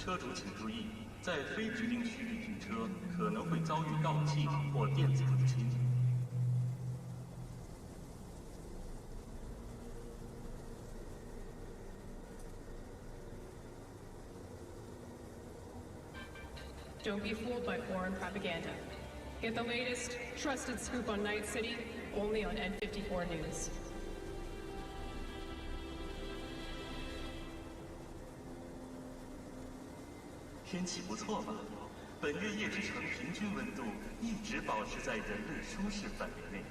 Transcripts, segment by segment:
车主请注意，在非指定区域停车可能会遭遇盗窃或电子入侵。Don't be fooled by foreign propaganda. Get the latest, trusted scoop on Night City, only on N54 News. 天气不错吧？本月夜之城平均温度一直保持在人类舒适范围内。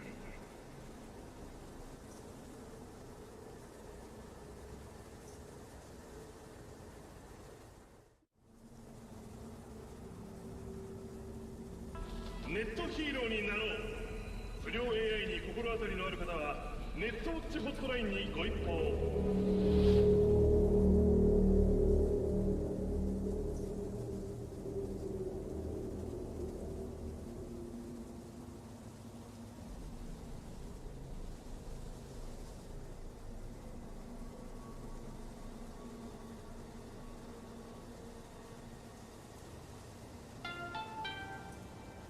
ネットヒーローになろう。不良 AI に心当たりのある方はネットウォッチホットラインにご一報。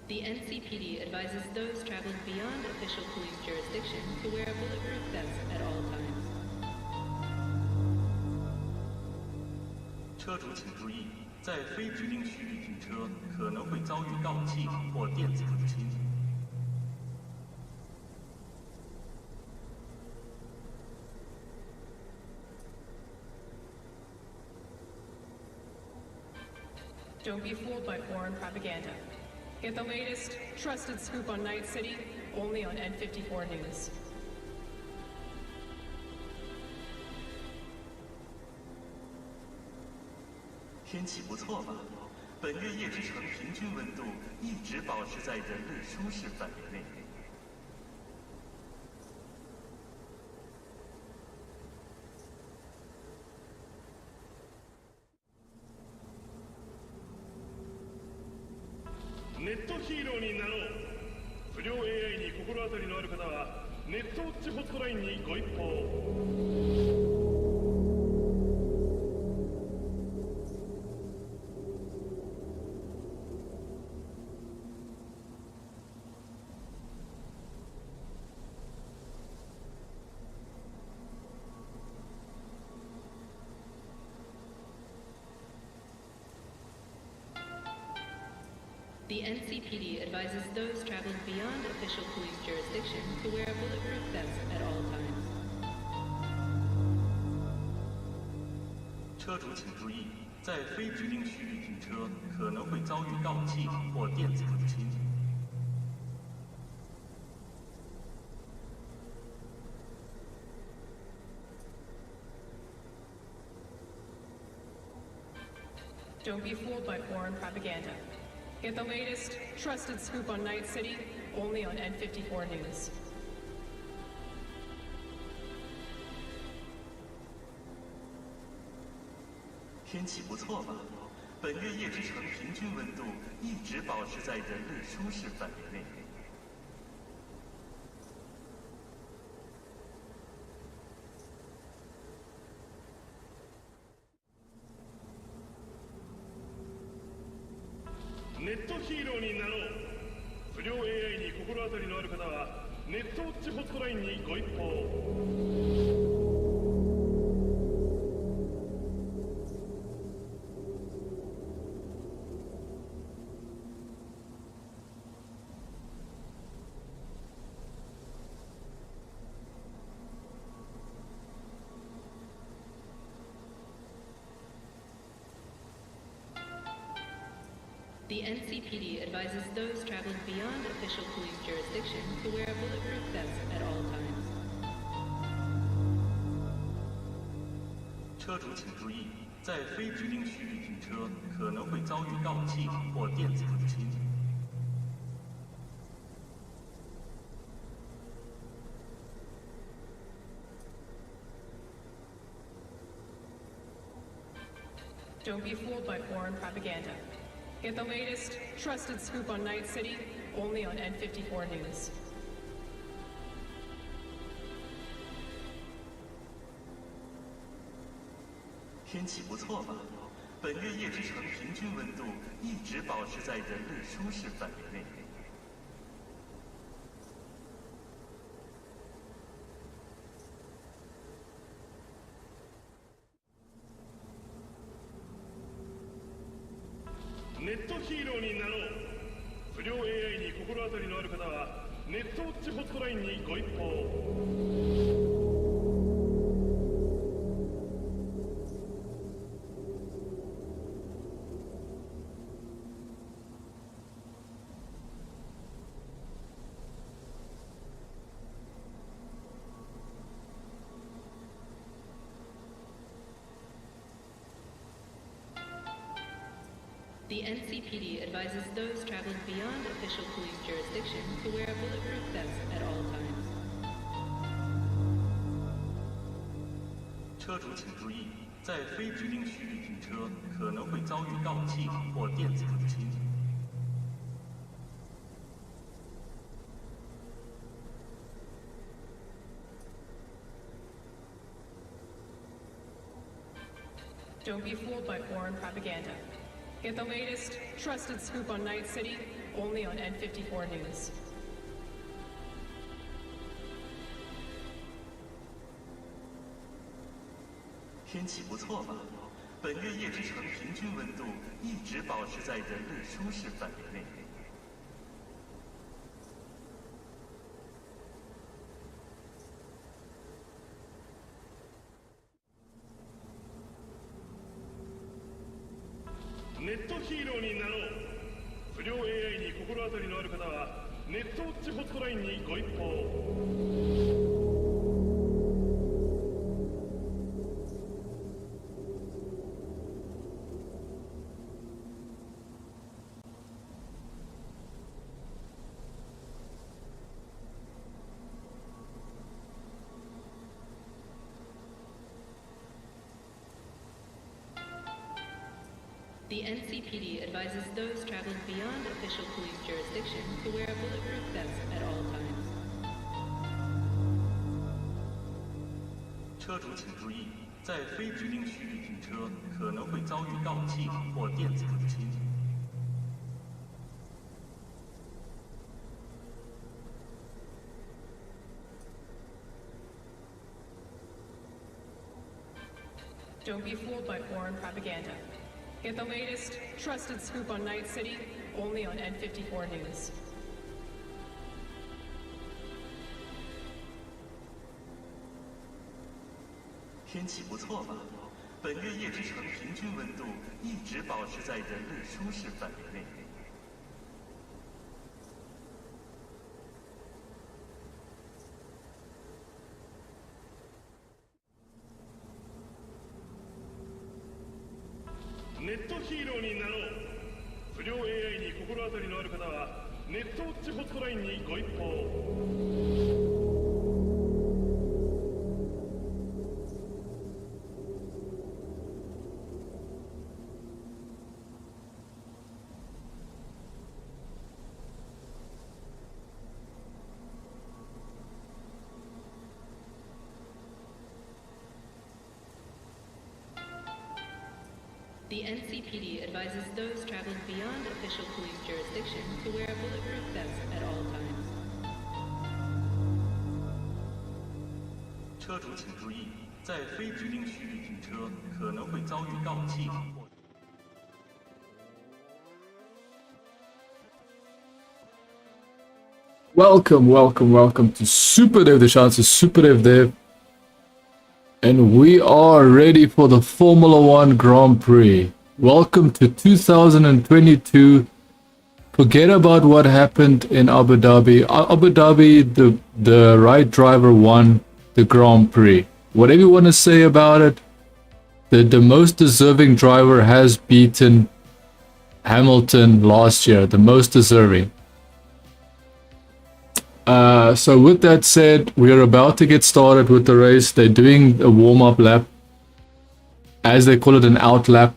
The NCPD advises those traveling beyond official police jurisdiction to wear a bulletproof vest at all times. 车主请注意，在非指定区域停车可能会遭遇盗窃或电子入侵。Don't be fooled by foreign propaganda. Get the latest, trusted scoop on Night City, only on N54 News. 天气不错吧？本月夜之城平均温度一直保持在人类舒适范围内。ネットヒーローになろう。不良 AI に心当たりのある方はネットウォッチホットラインにご一報。The NCPD advises those traveling beyond official police jurisdiction to wear a bulletproof vest at all times. 车主请注意，在非指定区域停车可能会遭遇盗窃或电子入侵。Don't be fooled by foreign propaganda. Get the latest, trusted scoop on Night City, only on N54 News. 天气不错吧？本月夜之城平均温度一直保持在人类舒适范围内。ネットヒーローになろう。不良 AI に心当たりのある方はネットウォッチホットラインにご一報。The NCPD advises those traveling beyond official police jurisdiction to wear a bulletproof vest at all times. 车主请注意，在非指定区域停车可能会遭遇盗窃或电子入侵。Don't be fooled by foreign propaganda. Get the latest, trusted scoop on Night City, only on N54 News. 天气不错吧？本月夜之城平均温度一直保持在人类舒适范围内。ネットヒーローになろう。不良 AI に心当たりのある方はネットウォッチホットラインにご一報。The NCPD advises those traveling beyond official police jurisdiction to wear a bulletproof vest at all times. 车主请注意，在非指定区域停车可能会遭遇盗窃或电子入侵。Don't be fooled by foreign propaganda. Get the latest, trusted scoop on Night City, only on N54 News. 天气不错吧？本月夜之城平均温度一直保持在人类舒适范围内。ネットヒーローになろう。不良 AI に心当たりのある方はネットウォッチホットラインにご一報。The NCPD advises those traveling beyond official police jurisdiction to wear a bulletproof vest at all times. 车主请注意，在非指定区域停车可能会遭遇盗窃或电子入侵。Don't be fooled by foreign propaganda. Get the latest, trusted scoop on Night City, only on N54 News. 天气不错吧？本月夜之城平均温度一直保持在人类舒适范围内。ネットヒーローになろう。不良 AI に心当たりのある方はネットウォッチホットラインにご一報。The NCPD advises those traveling beyond official police jurisdiction to wear a bulletproof vest at all times. 车主请注意，在非指定区域停车可能会遭遇盗窃或。Welcome to Superdev, the chance is Superdev, and we are ready for the Formula One Grand Prix. Welcome to 2022. Forget about what happened in Abu Dhabi. Abu Dhabi, the right driver won the Grand Prix. Whatever you want to say about it, the most deserving driver has beaten Hamilton last year, the most deserving. So with that said, we are about to get started with the race. They're doing a warm-up lap, as they call it, an out lap.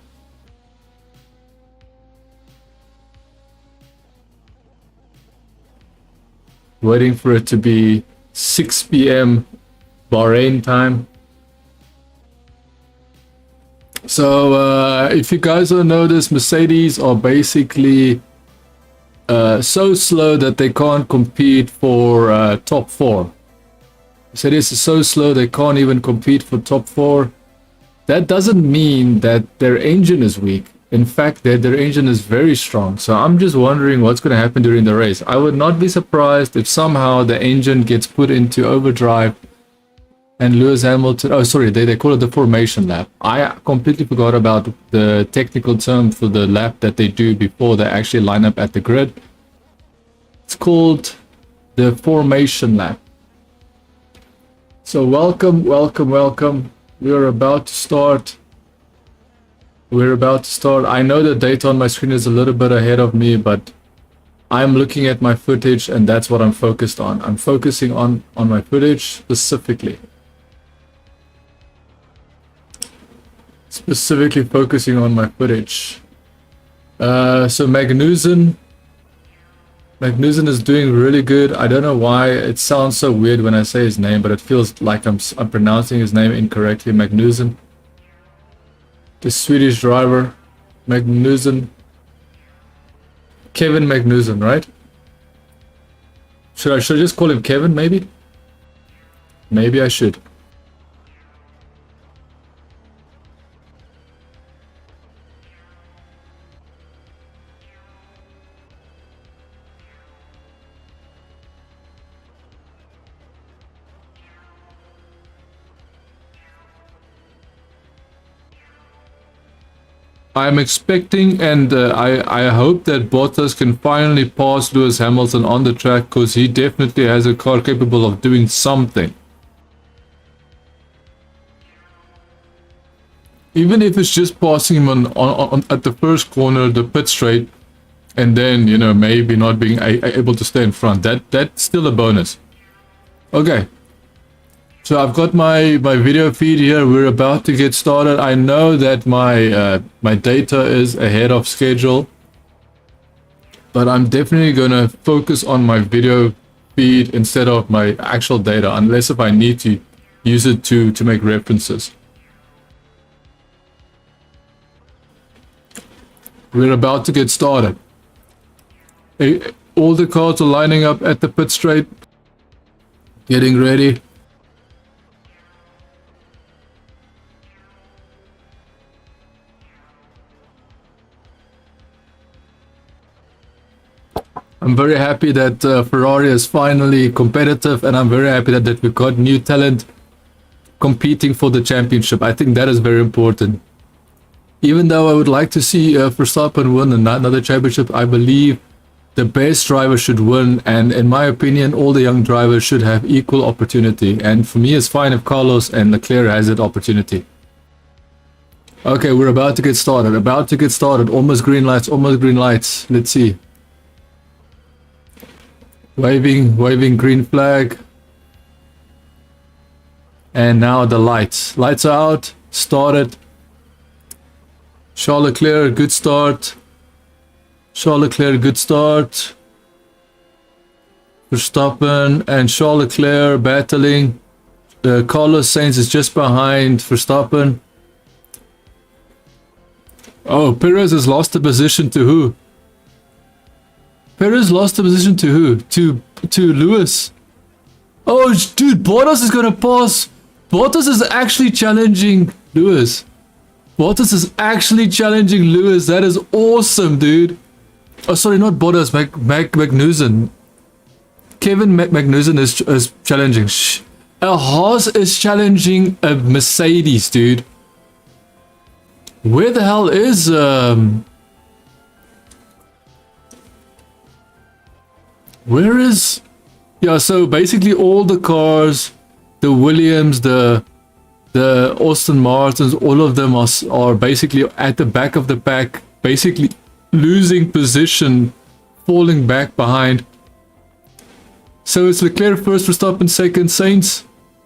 Waiting for it to be 6 p.m. Bahrain time. So if you guys don't know this, Mercedes are basically so slow that they can't compete for top 4. Mercedes is so slow they can't even compete for top 4. That doesn't mean that their engine is weak. In fact, their engine is very strong. So I'm just wondering what's going to happen during the race. I would not be surprised if somehow the engine gets put into overdrive and Lewis Hamilton... Oh, sorry, they call it the formation lap. I completely forgot about the technical term for the lap that they do before they actually line up at the grid. It's called the formation lap. So welcome. We're about to start. I know the data on my screen is a little bit ahead of me, but I'm looking at my footage and that's what I'm focused on. I'm focusing on my footage specifically. Specifically focusing on my footage. So Magnussen is doing really good. I don't know why it sounds so weird when I say his name, but it feels like I'm pronouncing his name incorrectly. Magnussen. The Swedish driver, Magnussen. Kevin Magnussen, right? Should I just call him Kevin, maybe? Maybe I should. I'm expecting and I hope that Bottas can finally pass Lewis Hamilton on the track, because he definitely has a car capable of doing something. Even if it's just passing him on at the first corner, the pit straight, and then, you know, maybe not being able to stay in front. That's still a bonus. Okay. So I've got my video feed here. We're about to get started. I know that my data is ahead of schedule, but I'm definitely gonna focus on my video feed instead of my actual data, unless if I need to use it to make references. We're about to get started. All the cars are lining up at the pit straight, getting ready. I'm very happy that Ferrari is finally competitive, and I'm very happy that we've got new talent competing for the championship. I think that is very important. Even though I would like to see Verstappen win another championship, I believe the best driver should win, and in my opinion, all the young drivers should have equal opportunity. And for me, it's fine if Carlos and Leclerc has that opportunity. Okay, we're about to get started. Almost green lights. Let's see. Waving green flag. And now the lights. Lights are out. Started. Charles Leclerc, good start. Verstappen and Charles Leclerc battling. Carlos Sainz is just behind Verstappen. Oh, Perez has lost the position to who? To Lewis. Oh, dude, Bottas is gonna pass. Bottas is actually challenging Lewis. That is awesome, dude. Oh, sorry, not Bottas. Magnussen. Kevin Magnussen is challenging. A Haas is challenging a Mercedes, dude. Where the hell is where is... Yeah, so basically all the cars, the Williams, the Aston Martins, all of them are basically at the back of the pack, basically losing position, falling back behind. So it's Leclerc first, Verstappen second, Sainz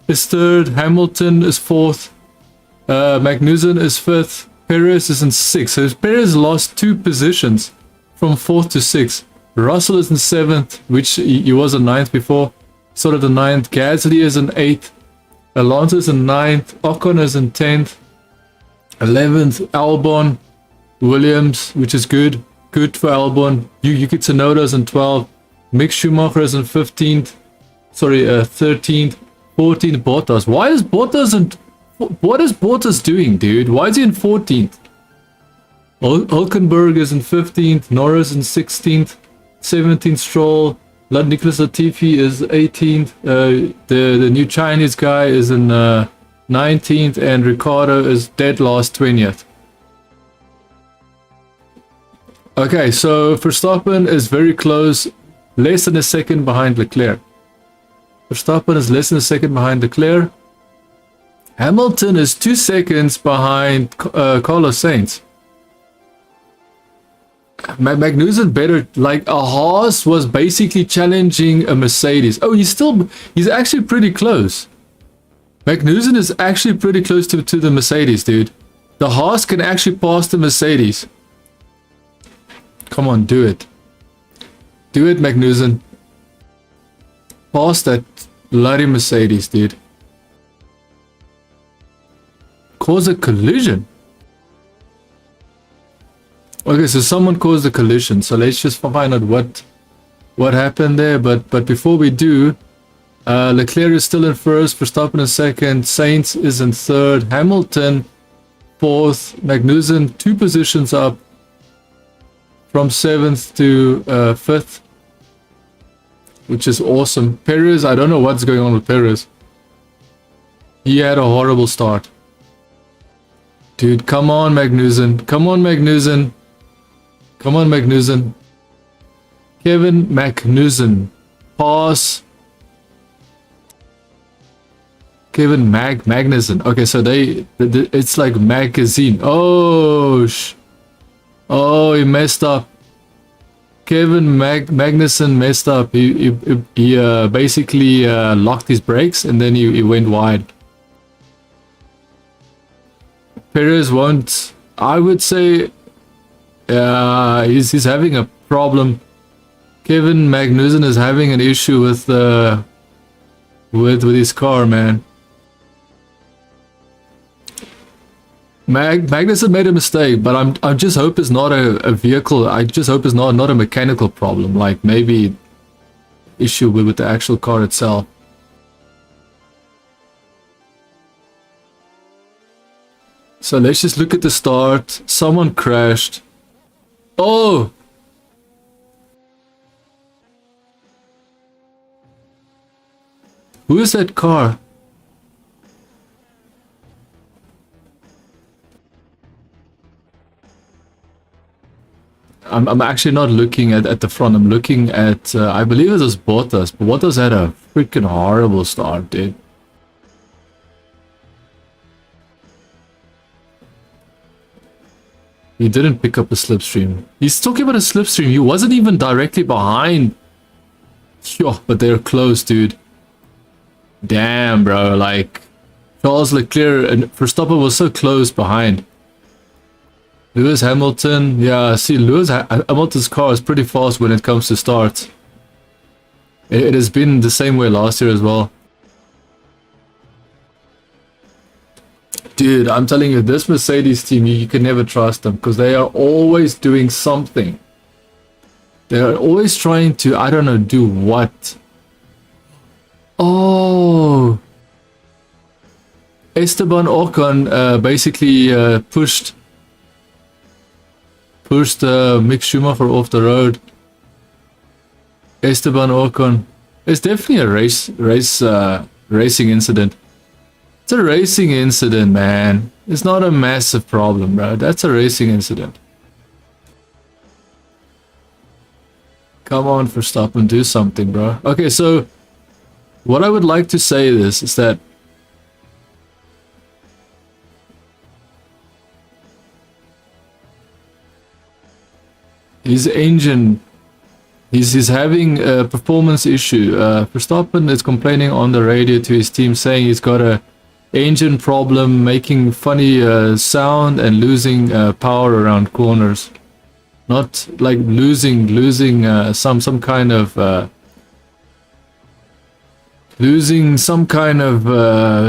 is third, Hamilton is fourth, Magnussen is fifth, Perez is in sixth. So Perez lost 2 positions from fourth to sixth. Russell is in 7th, which he was in 9th before. Sort of the 9th. Gasly is in 8th. Alonso is in 9th. Ocon is in 10th. 11th, Albon. Williams, which is good. Good for Albon. Yuki Tsunoda's in 12th. Mick Schumacher is in 15th. Sorry, 13th. 14th, Bottas. Why is Bottas in... What is Bottas doing, dude? Why is he in 14th? Hulkenberg is in 15th. Norris in 16th. 17th, Stroll. Nicholas Latifi is 18th. The new Chinese guy is in 19th. And Ricciardo is dead last 20th. Okay, so Verstappen is very close, less than a second behind Leclerc. Verstappen is less than a second behind Leclerc. Hamilton is 2 seconds behind Carlos Sainz. Magnussen better, like a Haas was basically challenging a Mercedes. Oh, he's actually pretty close. Magnussen is actually pretty close to the Mercedes, dude. The Haas can actually pass the Mercedes. Come on, do it. Do it, Magnussen. Pass that bloody Mercedes, dude. Cause a collision. Okay, so someone caused a collision. So let's just find out what happened there. But before we do, Leclerc is still in first, Verstappen in second, Sainz is in third, Hamilton fourth, Magnussen 2 positions up. From 7th to 5th, which is awesome. Perez, I don't know what's going on with Perez. He had a horrible start. Dude, come on, Magnussen. Come on, Magnussen. Come on, Magnussen. Kevin Magnussen. Pass. Kevin Magnussen. Okay, so it's like magazine. Oh, oh, he messed up. Kevin Magnussen messed up. He basically locked his brakes and then he went wide. Perez won't. I would say he's having a problem. Kevin Magnussen is having an issue with his car, man. Magnussen made a mistake, but I just hope it's not a vehicle. I just hope it's not a mechanical problem, like maybe issue with the actual car itself. So let's just look at the start. Someone crashed. Oh! Who is that car? I'm actually not looking at the front. I'm looking at, I believe it was Bottas. But Bottas had a freaking horrible start, dude. He didn't pick up a slipstream. He's talking about a slipstream. He wasn't even directly behind. Yo, but they're close, dude. Damn, bro. Like, Charles Leclerc and Verstappen was so close behind. Lewis Hamilton, yeah, see, Lewis Hamilton's car is pretty fast when it comes to starts. It has been the same way last year as well. Dude, I'm telling you, this Mercedes team, you can never trust them because they are always doing something. They are always trying to, I don't know, do what? Oh! Esteban Ocon basically pushed Mick Schumacher off the road. Esteban Ocon. It's definitely a racing incident. It's a racing incident, man. It's not a massive problem, bro. That's a racing incident. Come on, Verstappen, do something, bro. Okay, so what I would like to say is that his engine, he's having a performance issue. Verstappen is complaining on the radio to his team, saying he's got a engine problem, making funny sound and losing power around corners. Not like losing some kind of losing some kind of,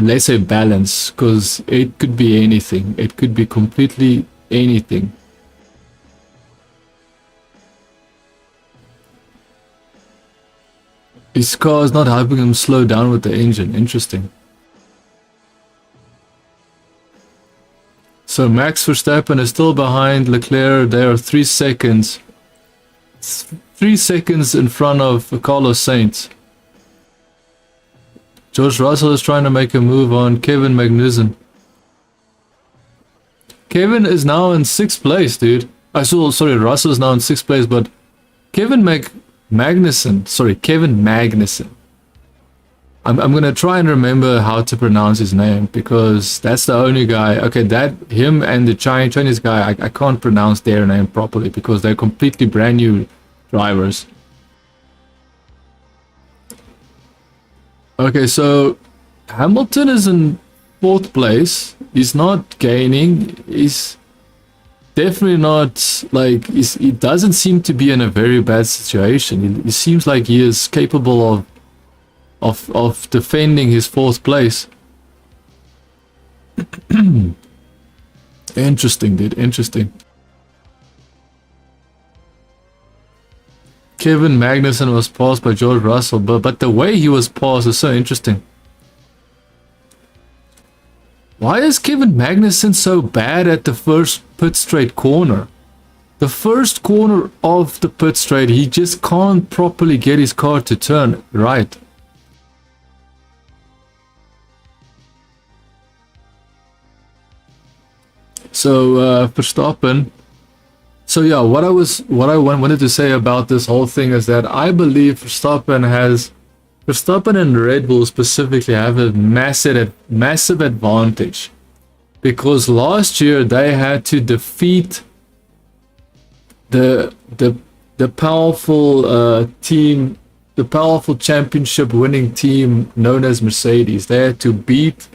let's say, balance, because it could be anything. It could be completely anything. His car is not helping him slow down with the engine. Interesting. So Max Verstappen is still behind Leclerc. They are 3 seconds. 3 seconds in front of Carlos Sainz. George Russell is trying to make a move on Kevin Magnussen. Kevin is now in 6th place, dude. Sorry, Russell is now in 6th place, but Kevin Magnussen. I'm gonna try and remember how to pronounce his name, because that's the only guy. Okay, him and the Chinese guy, I can't pronounce their name properly because they're completely brand new drivers. Okay, so Hamilton is in 4th place. He's not gaining. He's definitely not, like, he doesn't seem to be in a very bad situation. He seems like he is capable of defending his 4th place. Interesting, dude. Interesting. Kevin Magnussen was passed by George Russell, but the way he was passed is so interesting. Why is Kevin Magnussen so bad at the first pit straight corner? The first corner of the pit straight, he just can't properly get his car to turn right. So Verstappen. So yeah, what I wanted to say about this whole thing is that I believe Verstappen and Red Bull specifically have a massive advantage, because last year they had to defeat the powerful team, the powerful championship winning team known as Mercedes. They had to beat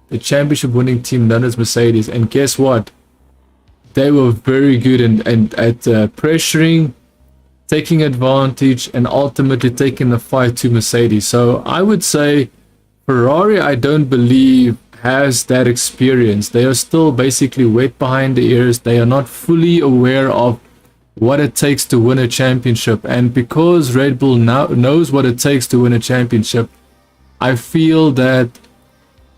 the championship winning team known as Mercedes, and guess what? They were very good at pressuring, taking advantage, and ultimately taking the fight to Mercedes. So I would say Ferrari, I don't believe, has that experience. They are still basically wet behind the ears. They are not fully aware of what it takes to win a championship. And because Red Bull now knows what it takes to win a championship, I feel that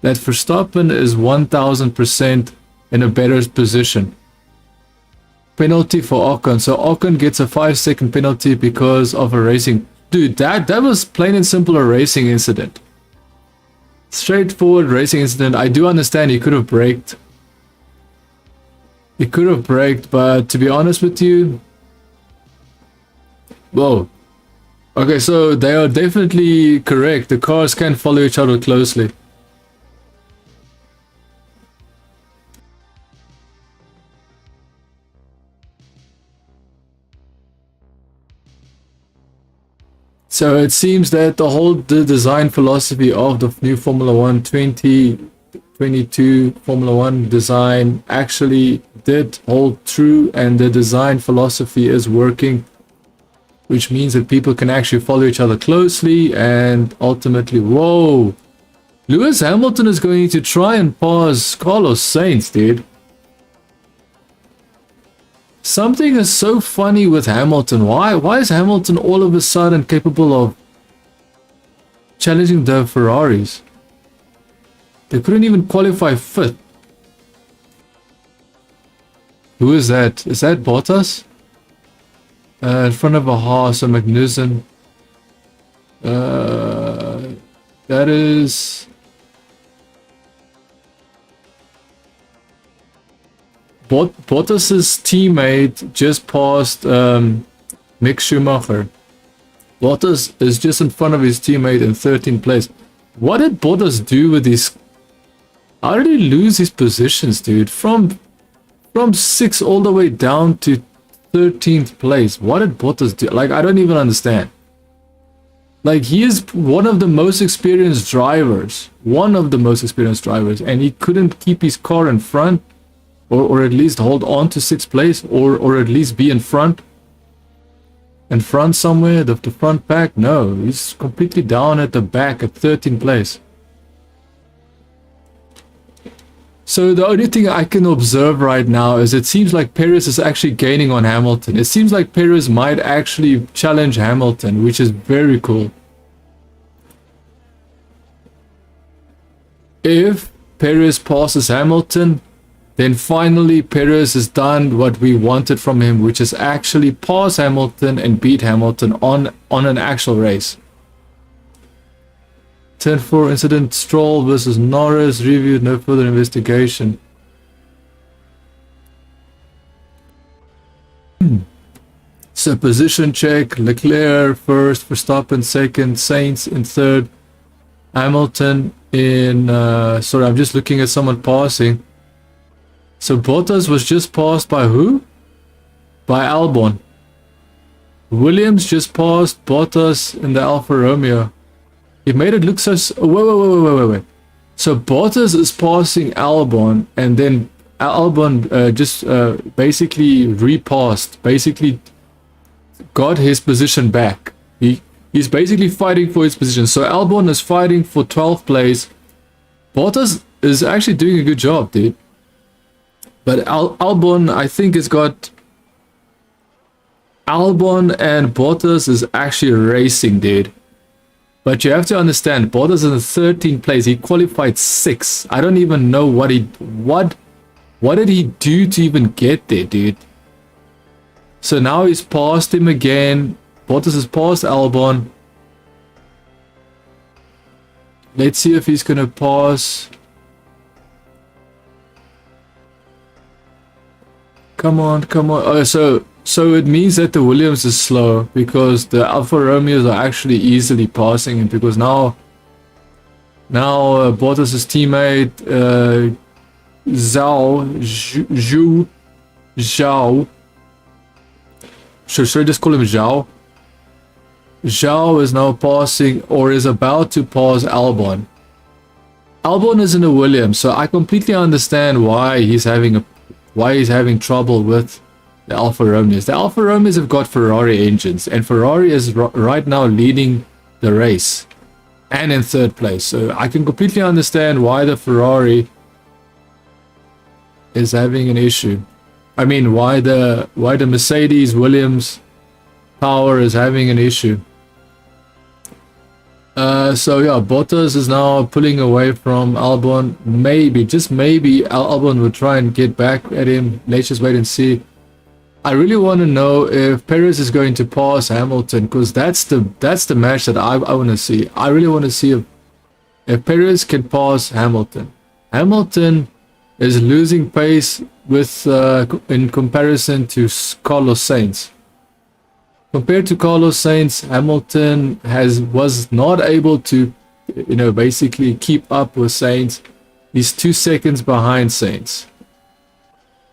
Verstappen is 1000% in a better position. Penalty for Ocon. So Ocon gets a 5-second penalty because of a racing. Dude, that was plain and simple a racing incident. Straightforward racing incident. I do understand he could have braked. He could have braked, but to be honest with you... Whoa. Okay, so they are definitely correct. The cars can follow each other closely. So it seems that the design philosophy of the new Formula 1 2022 Formula 1 design actually did hold true, and the design philosophy is working, which means that people can actually follow each other closely, and ultimately, whoa, Lewis Hamilton is going to try and pass Carlos Sainz, dude. Something is so funny with Hamilton. Why is Hamilton all of a sudden capable of challenging the Ferraris? They couldn't even qualify 5th. Who is that? Is that Bottas? In front of a Haas or Magnussen. That is... Bottas's teammate just passed Mick Schumacher. Bottas is just in front of his teammate in 13th place. What did Bottas do with his... How did he lose his positions, dude? From 6th all the way down to 13th place. What did Bottas do? Like, I don't even understand. Like, he is one of the most experienced drivers. One of the most experienced drivers. And he couldn't keep his car in front. Or at least hold on to 6th place. Or at least be in front. in front somewhere, the front pack? No, he's completely down at the back at 13th place. So the only thing I can observe right now is it seems like Perez is actually gaining on Hamilton. It seems like Perez might actually challenge Hamilton, which is very cool. If Perez passes Hamilton, then finally Perez has done what we wanted from him, which is actually pass Hamilton and beat Hamilton on an actual race. Turn 4 incident, Stroll versus Norris, reviewed, no further investigation. So position check, Leclerc first, Verstappen second, Sainz in third, Hamilton in, sorry, I'm just looking at someone passing. So Bottas was just passed by who? By Albon. Williams just passed Bottas in the Alfa Romeo. It made it look so... Wait. So Bottas is passing Albon, and then Albon just basically repassed, basically got his position back. He's basically fighting for his position. So Albon is fighting for 12th place. Bottas is actually doing a good job, dude. But Albon, I think, has got... Albon and Bottas is actually racing, dude. But you have to understand, Bottas is in 13th place. He qualified 6th. I don't even know what did he do to even get there, dude? So now he's passed him again. Bottas has passed Albon. Let's see if he's gonna pass. Come on. Oh, so it means that the Williams is slow because the Alfa Romeos are actually easily passing him, because now Bottas' teammate Zhao, should I just call him Zhao? Zhao is now passing, or is about to pass Albon. Albon is in a Williams, so I completely understand why he's having trouble with the Alfa Romeos. The Alfa Romeos have got Ferrari engines, and Ferrari is right now leading the race and in 3rd place. So I can completely understand why the Ferrari is having an issue. I mean, why the Mercedes Williams power is having an issue. So yeah, Bottas is now pulling away from Albon. Maybe, just maybe, Albon will try and get back at him. Let's just wait and see. I really want to know if Perez is going to pass Hamilton, because that's the match that I want to see. I really want to see if Perez can pass Hamilton. Hamilton is losing pace with in comparison to Carlos Sainz. Compared to Carlos Sainz, Hamilton was not able to, basically keep up with Sainz. He's 2 seconds behind Sainz.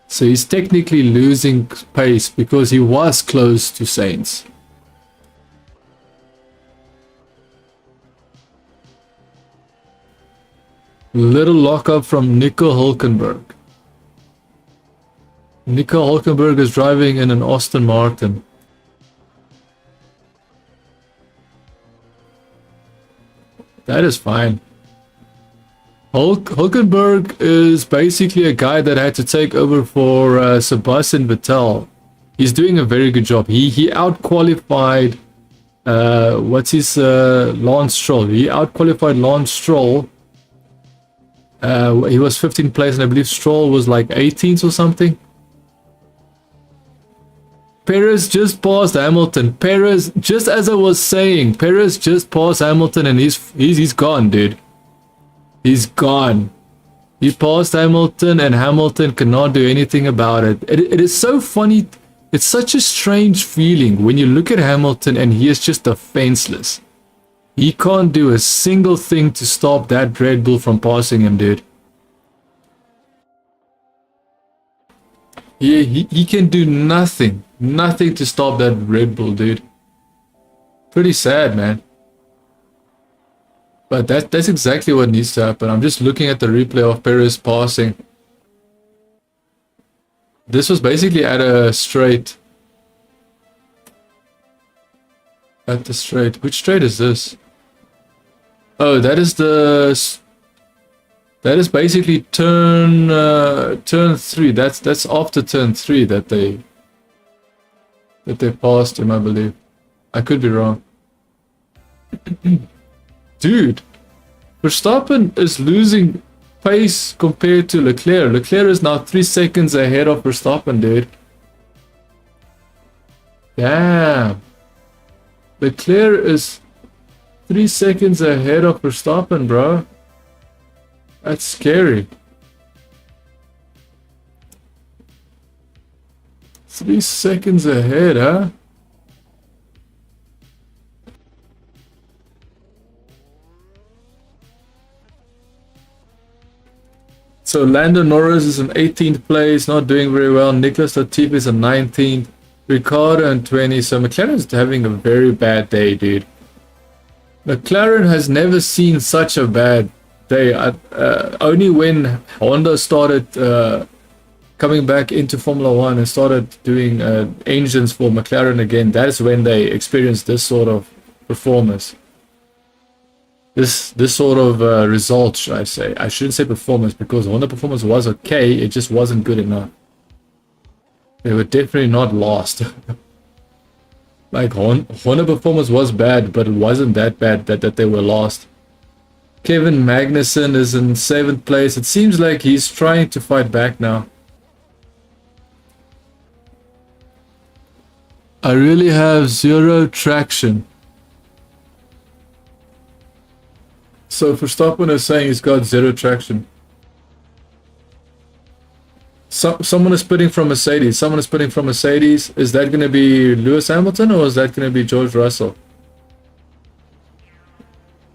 So he's technically losing pace because he was close to Sainz. Little lockup from Nico Hulkenberg. Nico Hulkenberg is driving in an Aston Martin. That is fine. Hulkenberg is basically a guy that had to take over for Sebastian Vettel. He's doing a very good job. He out-qualified Lance Stroll. He out-qualified Lance Stroll. He was 15th place, and I believe Stroll was like 18th or something. Perez just passed Hamilton. Perez, just as I was saying, Perez just passed Hamilton, and he's gone, dude. He's gone. He passed Hamilton, and Hamilton cannot do anything about it. It is so funny. It's such a strange feeling when you look at Hamilton and he is just defenseless. He can't do a single thing to stop that Red Bull from passing him, dude. He can do nothing. Nothing to stop that Red Bull, dude. Pretty sad, man. But that's exactly what needs to happen. I'm just looking at the replay of Perez passing. This was basically at a straight. At the straight. Which straight is this? Oh, that is the... That is basically turn 3. That's after turn 3 that they passed him, I believe. I could be wrong. Dude, Verstappen is losing pace compared to Leclerc. Leclerc is now 3 seconds ahead of Verstappen, dude. Damn. Leclerc is 3 seconds ahead of Verstappen, bro. That's scary. 3 seconds ahead, huh? So Lando Norris is in 18th place, not doing very well. Nicholas Latifi is in 19th. Ricciardo in 20th. So McLaren is having a very bad day, dude. McLaren has never seen such a bad day. Only when Honda started coming back into Formula 1 and started doing engines for McLaren again, that is when they experienced this sort of performance. This sort of result, should I say. I shouldn't say performance, because Honda performance was okay, it just wasn't good enough. They were definitely not lost. Like, Honda performance was bad, but it wasn't that bad that they were lost. Kevin Magnussen is in 7th place. It seems like he's trying to fight back now. I really have zero traction. So Verstappen is saying he's got zero traction. Someone is putting from Mercedes. Someone is putting from Mercedes. Is that going to be Lewis Hamilton or is that going to be George Russell?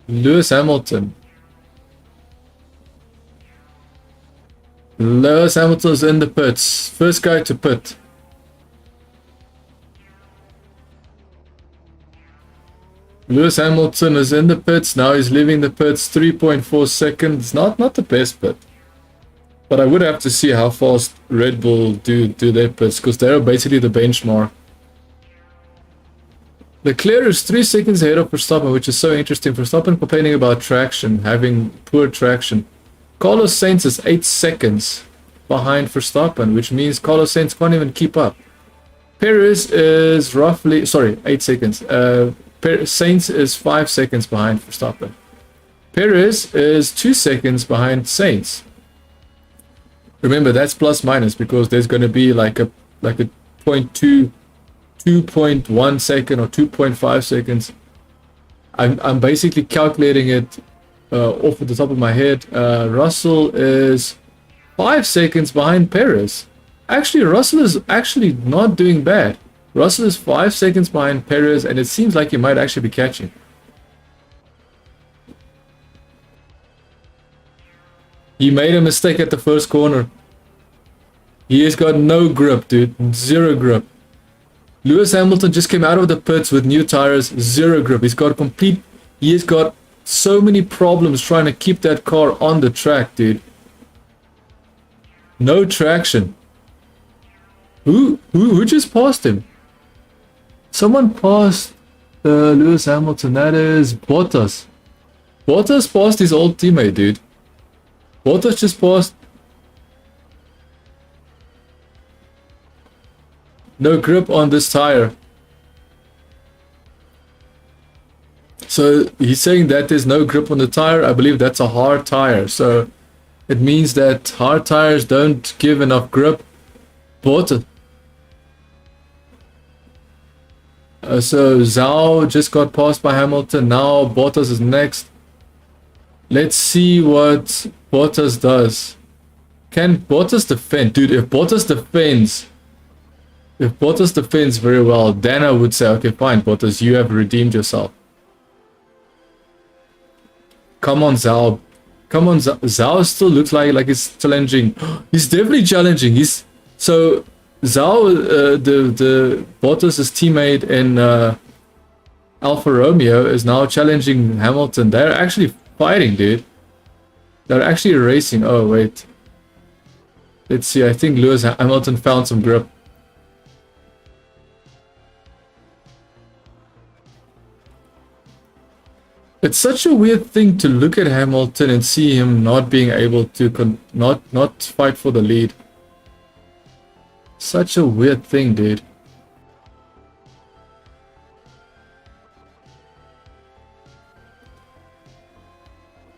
Lewis Hamilton. Lewis Hamilton is in the pits. First guy to pit. Lewis Hamilton is in the pits. Now he's leaving the pits. 3.4 seconds. Not the best pit. But I would have to see how fast Red Bull do their pits, because they're basically the benchmark. Leclerc is 3 seconds ahead of Verstappen, which is so interesting. Verstappen complaining about traction, having poor traction. Carlos Sainz is 8 seconds behind Verstappen, which means Carlos Sainz can't even keep up. Perez is roughly... Sorry, 8 seconds. Sainz is 5 seconds behind Verstappen. Perez is 2 seconds behind Sainz. Remember, that's plus minus, because there's going to be like a 2.1 second or 2.5 seconds. I'm basically calculating it off the top of my head. Russell is 5 seconds behind Perez. Actually, Russell is actually not doing bad. Russell is 5 seconds behind Perez, and it seems like he might actually be catching. He made a mistake at the first corner. He has got no grip, dude. Zero grip. Lewis Hamilton just came out of the pits with new tires. Zero grip. He has got so many problems trying to keep that car on the track, dude. No traction. Who just passed him? Someone passed Lewis Hamilton. That is Bottas. Bottas passed his old teammate, dude. Bottas just passed. No grip on this tire. So he's saying that there's no grip on the tire. I believe that's a hard tire. So it means that hard tires don't give enough grip. Bottas. So Zhao just got passed by Hamilton. Now Bottas is next. Let's see what Bottas does. Can Bottas defend? Dude, if Bottas defends very well, then I would say, okay, fine, Bottas, you have redeemed yourself. Come on, Zhao. Come on, Zhao still looks like he's challenging. He's definitely challenging. So Zhao, the Bottas' teammate in Alfa Romeo, is now challenging Hamilton. They're actually fighting, dude. They're actually racing. Oh, wait. Let's see. I think Lewis Hamilton found some grip. It's such a weird thing to look at Hamilton and see him not being able to not fight for the lead. Such a weird thing, dude.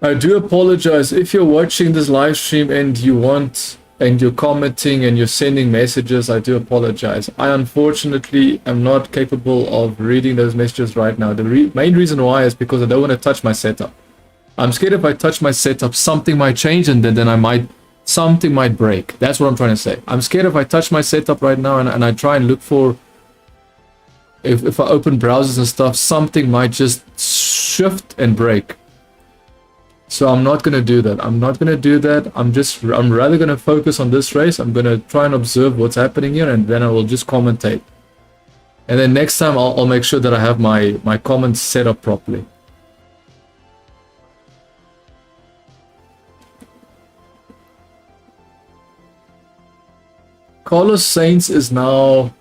I do apologize if you're watching this live stream and you're commenting and you're sending messages. I do apologize. I unfortunately am not capable of reading those messages right now. The main reason why is because I don't want to touch my setup. I'm scared if I touch my setup, something might change and then something might break. That's what I'm trying to say. I'm scared if I touch my setup right now and I try and look for, if I open browsers and stuff, something might just shift and break. So I'm not going to do that. I'm not going to do that. I'm rather going to focus on this race. I'm going to try and observe what's happening here, and then I will just commentate. And then next time I'll make sure that I have my comments set up properly. Carlos Sainz is now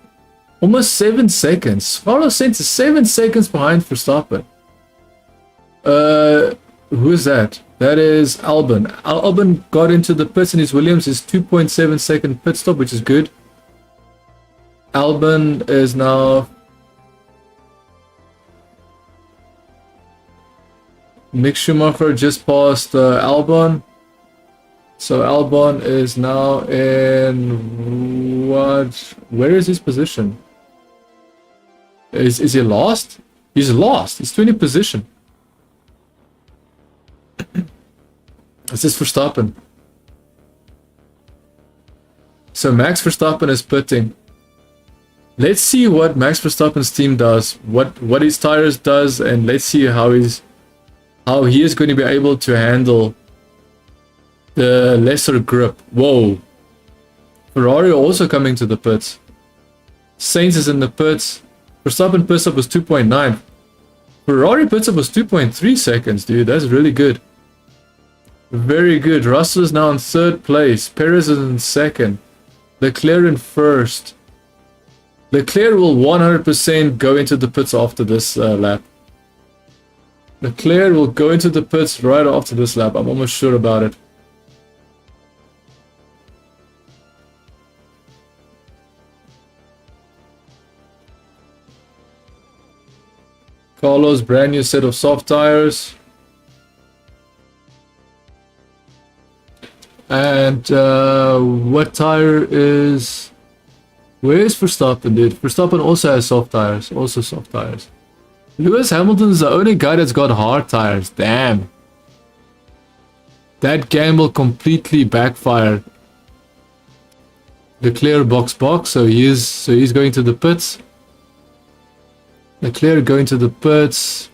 almost 7 seconds. Carlos Sainz is 7 seconds behind Verstappen. Who is that? That is Albon. Albon got into the pits and his Williams is 2.7 second pit stop, which is good. Albon is now... Mick Schumacher just passed Albon. So Albon is now in... what? Where is his position? Is he lost? He's lost. He's 20th position. This is Verstappen. So Max Verstappen is pitting. Let's see what Max Verstappen's team does, what his tires does, and let's see how he is going to be able to handle the lesser grip. Whoa. Ferrari also coming to the pits. Sainz is in the pits. Verstappen pit stop was 2.9. Ferrari pit stop was 2.3 seconds, dude. That's really good. Very good. Russell is now in 3rd place. Perez is in 2nd. Leclerc in 1st. Leclerc will 100% go into the pits after this lap. Leclerc will go into the pits right after this lap. I'm almost sure about it. Carlos, brand new set of soft tires. And what tire is... Where is Verstappen, dude? Verstappen also has soft tires. Also soft tires. Lewis Hamilton is the only guy that's got hard tires. Damn. That gamble completely backfired. Leclerc box. So he's going to the pits. Leclerc going to the pits.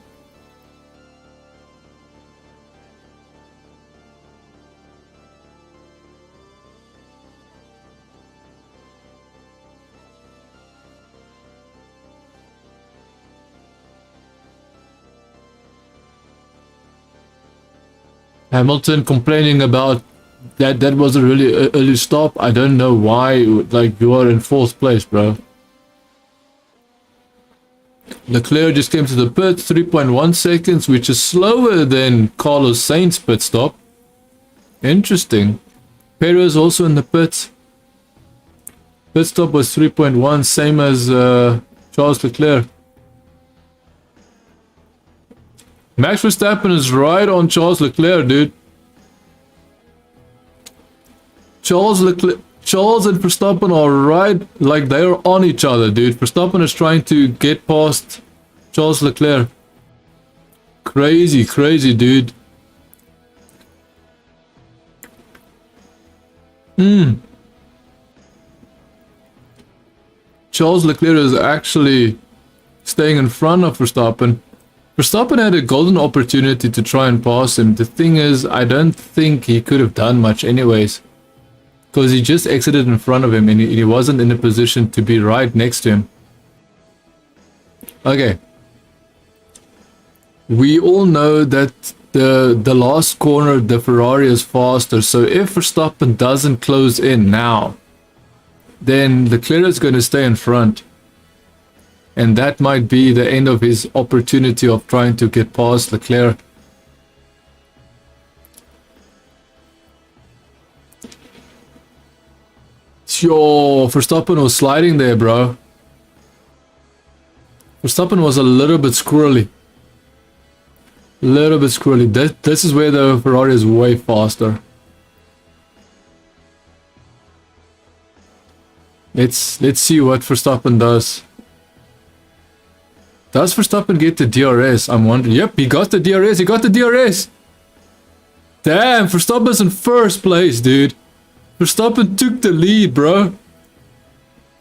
Hamilton complaining about that was a really early stop. I don't know why, like, you are in 4th place, bro. Leclerc just came to the pit, 3.1 seconds, which is slower than Carlos Sainz pit stop. Interesting. Perez also in the pit. Pit stop was 3.1, same as Charles Leclerc. Max Verstappen is right on Charles Leclerc, dude. Charles and Verstappen are right, like they're on each other, dude. Verstappen is trying to get past Charles Leclerc. Crazy, dude. Charles Leclerc is actually staying in front of Verstappen. Verstappen had a golden opportunity to try and pass him. The thing is, I don't think he could have done much anyways. Because he just exited in front of him and he wasn't in a position to be right next to him. Okay. We all know that the last corner, the Ferrari is faster. So if Verstappen doesn't close in now, then Leclerc is going to stay in front. And that might be the end of his opportunity of trying to get past Leclerc. Yo, Verstappen was sliding there, bro. Verstappen was a little bit squirrely. Little bit squirrely. This is where the Ferrari is way faster. Let's see what Verstappen does. Does Verstappen get the DRS? I'm wondering. Yep, he got the DRS. He got the DRS. Damn, Verstappen's in first place, dude. Verstappen took the lead, bro.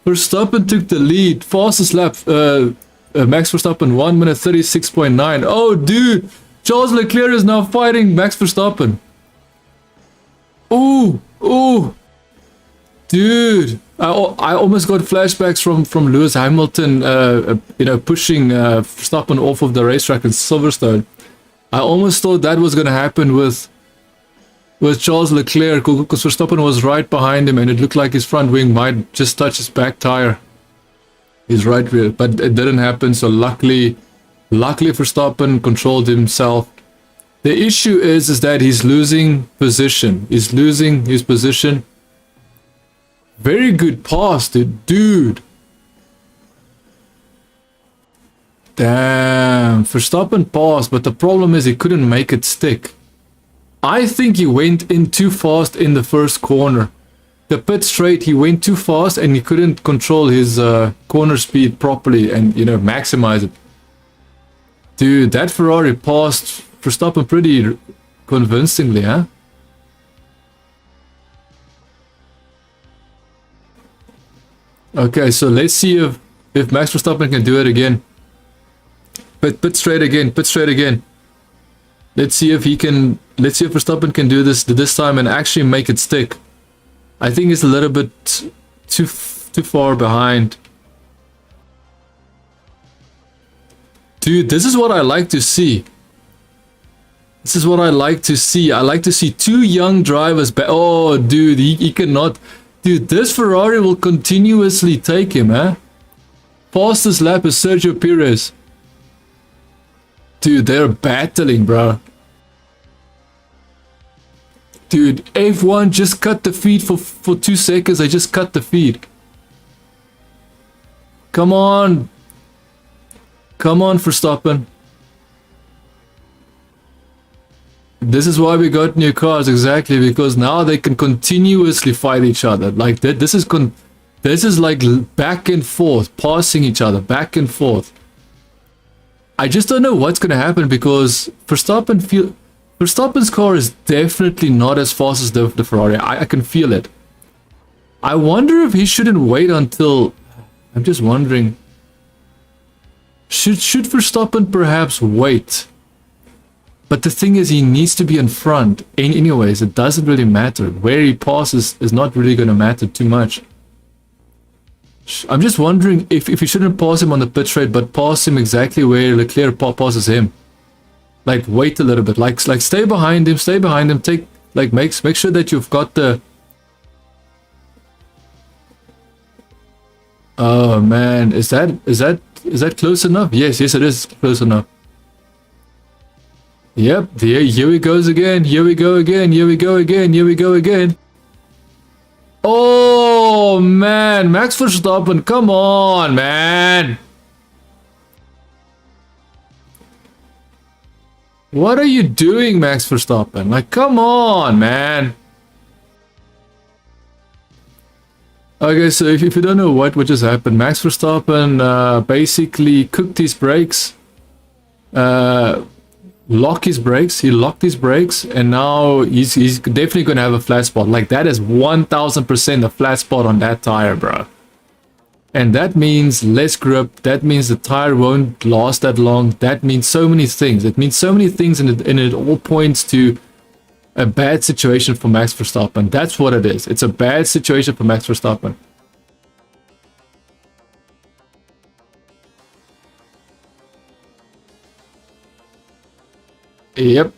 Verstappen took the lead. Fastest lap. Max Verstappen 1 minute 36.9. Oh, dude. Charles Leclerc is now fighting Max Verstappen. Ooh, ooh. Dude, I almost got flashbacks from Lewis Hamilton, pushing Verstappen off of the racetrack in Silverstone. I almost thought that was going to happen with Charles Leclerc, because Verstappen was right behind him and it looked like his front wing might just touch his back tire. His right rear, but it didn't happen, so luckily Verstappen controlled himself. The issue is that he's losing position. He's losing his position. Very good pass, dude. Damn, Verstappen passed, but the problem is he couldn't make it stick. I think he went in too fast in the first corner. The pit straight, he went too fast and he couldn't control his corner speed properly and, maximize it. Dude, that Ferrari passed Verstappen pretty convincingly, huh? Okay, so let's see if Max Verstappen can do it again. Pit straight again, pit straight again. Let's see if Verstappen can do this time and actually make it stick. I think he's a little bit too far behind. Dude, this is what I like to see. This is what I like to see. I like to see two young drivers. Oh, dude, he cannot. Dude, this Ferrari will continuously take him, eh? Fastest lap is Sergio Perez. Dude, they're battling, bro. Dude, F1 just cut the feed for 2 seconds. I just cut the feed. Come on. Come on, Verstappen. This is why we got new cars, exactly, because now they can continuously fight each other. Like that. This is like back and forth, passing each other, back and forth. I just don't know what's gonna happen because Verstappen's car is definitely not as fast as the Ferrari. I can feel it. I wonder if he shouldn't wait until. I'm just wondering. Should Verstappen perhaps wait? But the thing is, he needs to be in front. Anyways, it doesn't really matter. Where he passes is not really going to matter too much. I'm just wondering if he shouldn't pass him on the pit straight, but pass him exactly where Leclerc passes him. Like, wait a little bit. Like stay behind him, take, like, make sure that you've got the... Oh, man. Is that close enough? Yes, it is close enough. Yep, here he goes again. Here we go again. Oh, man. Max Verstappen, come on, man. What are you doing, Max Verstappen? Like, come on, man. Okay, so if you don't know what just happened, Max Verstappen basically cooked his brakes. Locked his brakes, and now he's definitely gonna have a flat spot. Like, that is 1000% a flat spot on that tire, bro. And that means less grip. That means the tire won't last that long. That means so many things. It means so many things, and it all points to a bad situation for Max Verstappen. That's what it is. It's a bad situation for Max Verstappen. Yep.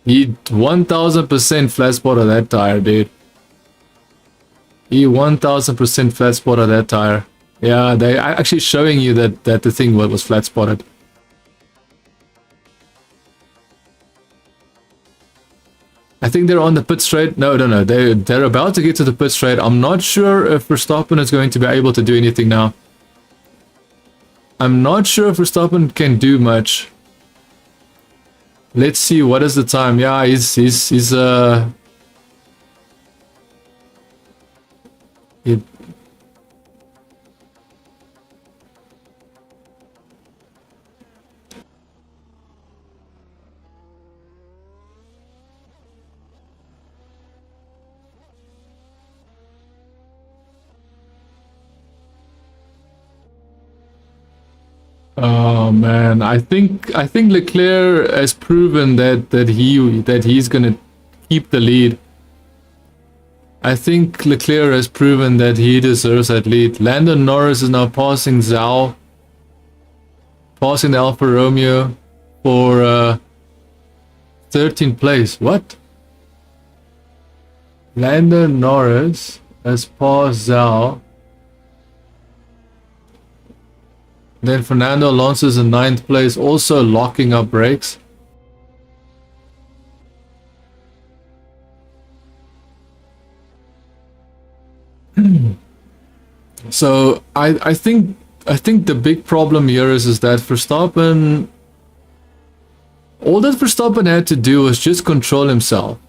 He 1000% flat spot of that tire, dude. He 1000% flat spot of that tire. Yeah, they are actually showing you that the thing was flat spotted. I think they're on the pit straight. No. They're about to get to the pit straight. I'm not sure if Verstappen is going to be able to do anything now. I'm not sure if Verstappen can do much. Let's see, what is the time? Yeah, he's oh man, I think Leclerc has proven that he's gonna keep the lead. I think Leclerc has proven that he deserves that lead. Lando Norris is now passing Zhao, passing the Alfa Romeo for 13th place. What? Lando Norris has passed Zhao. Then Fernando Alonso is in 9th place, also locking up brakes. So I think the big problem here is that Verstappen, all that Verstappen had to do was just control himself,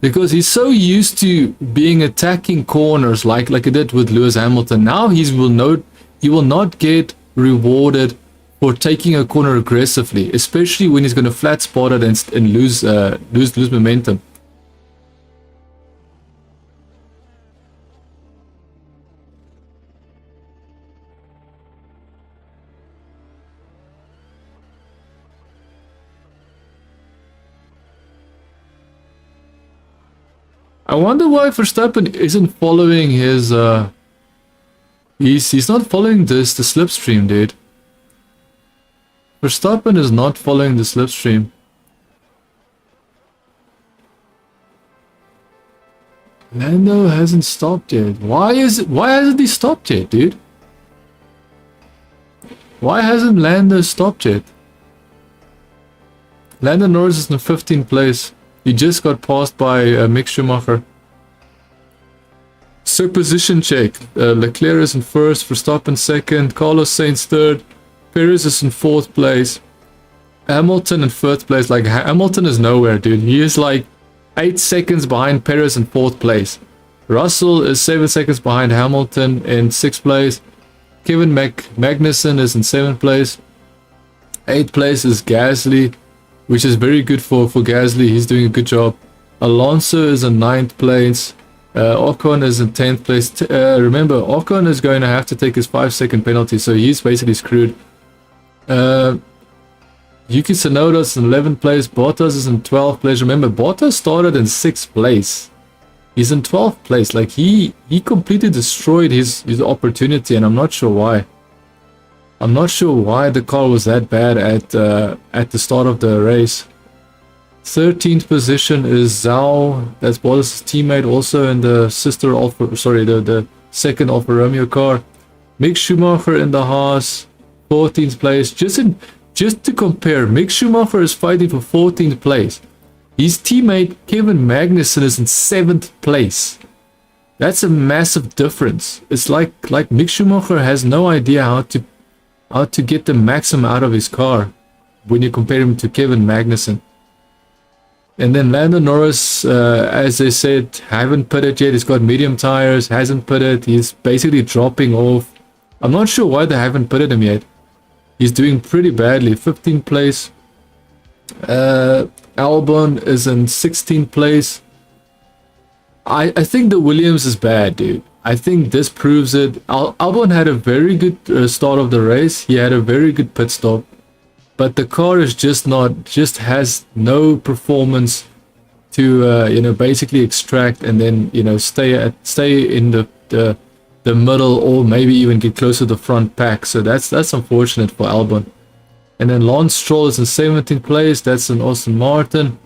because he's so used to being attacking corners like he did with Lewis Hamilton. Now he will not get rewarded for taking a corner aggressively, especially when he's going to flat spot it and lose momentum. I wonder why Verstappen isn't following his he's not following the slipstream, dude. Verstappen is not following the slipstream. Lando hasn't stopped yet. Why hasn't he stopped yet, dude? Why hasn't Lando stopped yet? Lando Norris is in 15th place. He just got passed by Mick Schumacher. So position check. Leclerc is in 1st, Verstappen 2nd, Carlos Sainz 3rd, Perez is in 4th place, Hamilton in 5th place. Like, Hamilton is nowhere, dude. He is like 8 seconds behind Perez in 4th place. Russell is 7 seconds behind Hamilton in 6th place. Kevin Magnussen is in 7th place. 8th place is Gasly, which is very good for Gasly. He's doing a good job. Alonso is in 9th place. Ocon is in 10th place. Remember, Ocon is going to have to take his 5-second penalty, so he's basically screwed. Yuki Tsunoda is in 11th place. Bottas is in 12th place. Remember, Bottas started in 6th place. He's in 12th place. Like, he completely destroyed his opportunity, and I'm not sure why. I'm not sure why the car was that bad at the start of the race. 13th position is Zhao. That's Bottas' teammate, also in the the second Alfa Romeo car. Mick Schumacher in the Haas, 14th place. Just to compare, Mick Schumacher is fighting for 14th place. His teammate Kevin Magnussen is in 7th place. That's a massive difference. It's like Mick Schumacher has no idea how to get the maximum out of his car when you compare him to Kevin Magnussen. And then Lando Norris, as I said, haven't pitted yet. He's got medium tires, hasn't pitted. He's basically dropping off. I'm not sure why they haven't pitted him yet. He's doing pretty badly. 15th place. Albon is in 16th place. I think the Williams is bad, dude. I think this proves it. Albon had a very good start of the race. He had a very good pit stop. But the car is just has no performance to basically extract and then stay in the middle, or maybe even get close to the front pack. So that's unfortunate for Albon. And then Lance Stroll is in 17th place. That's an Aston Martin.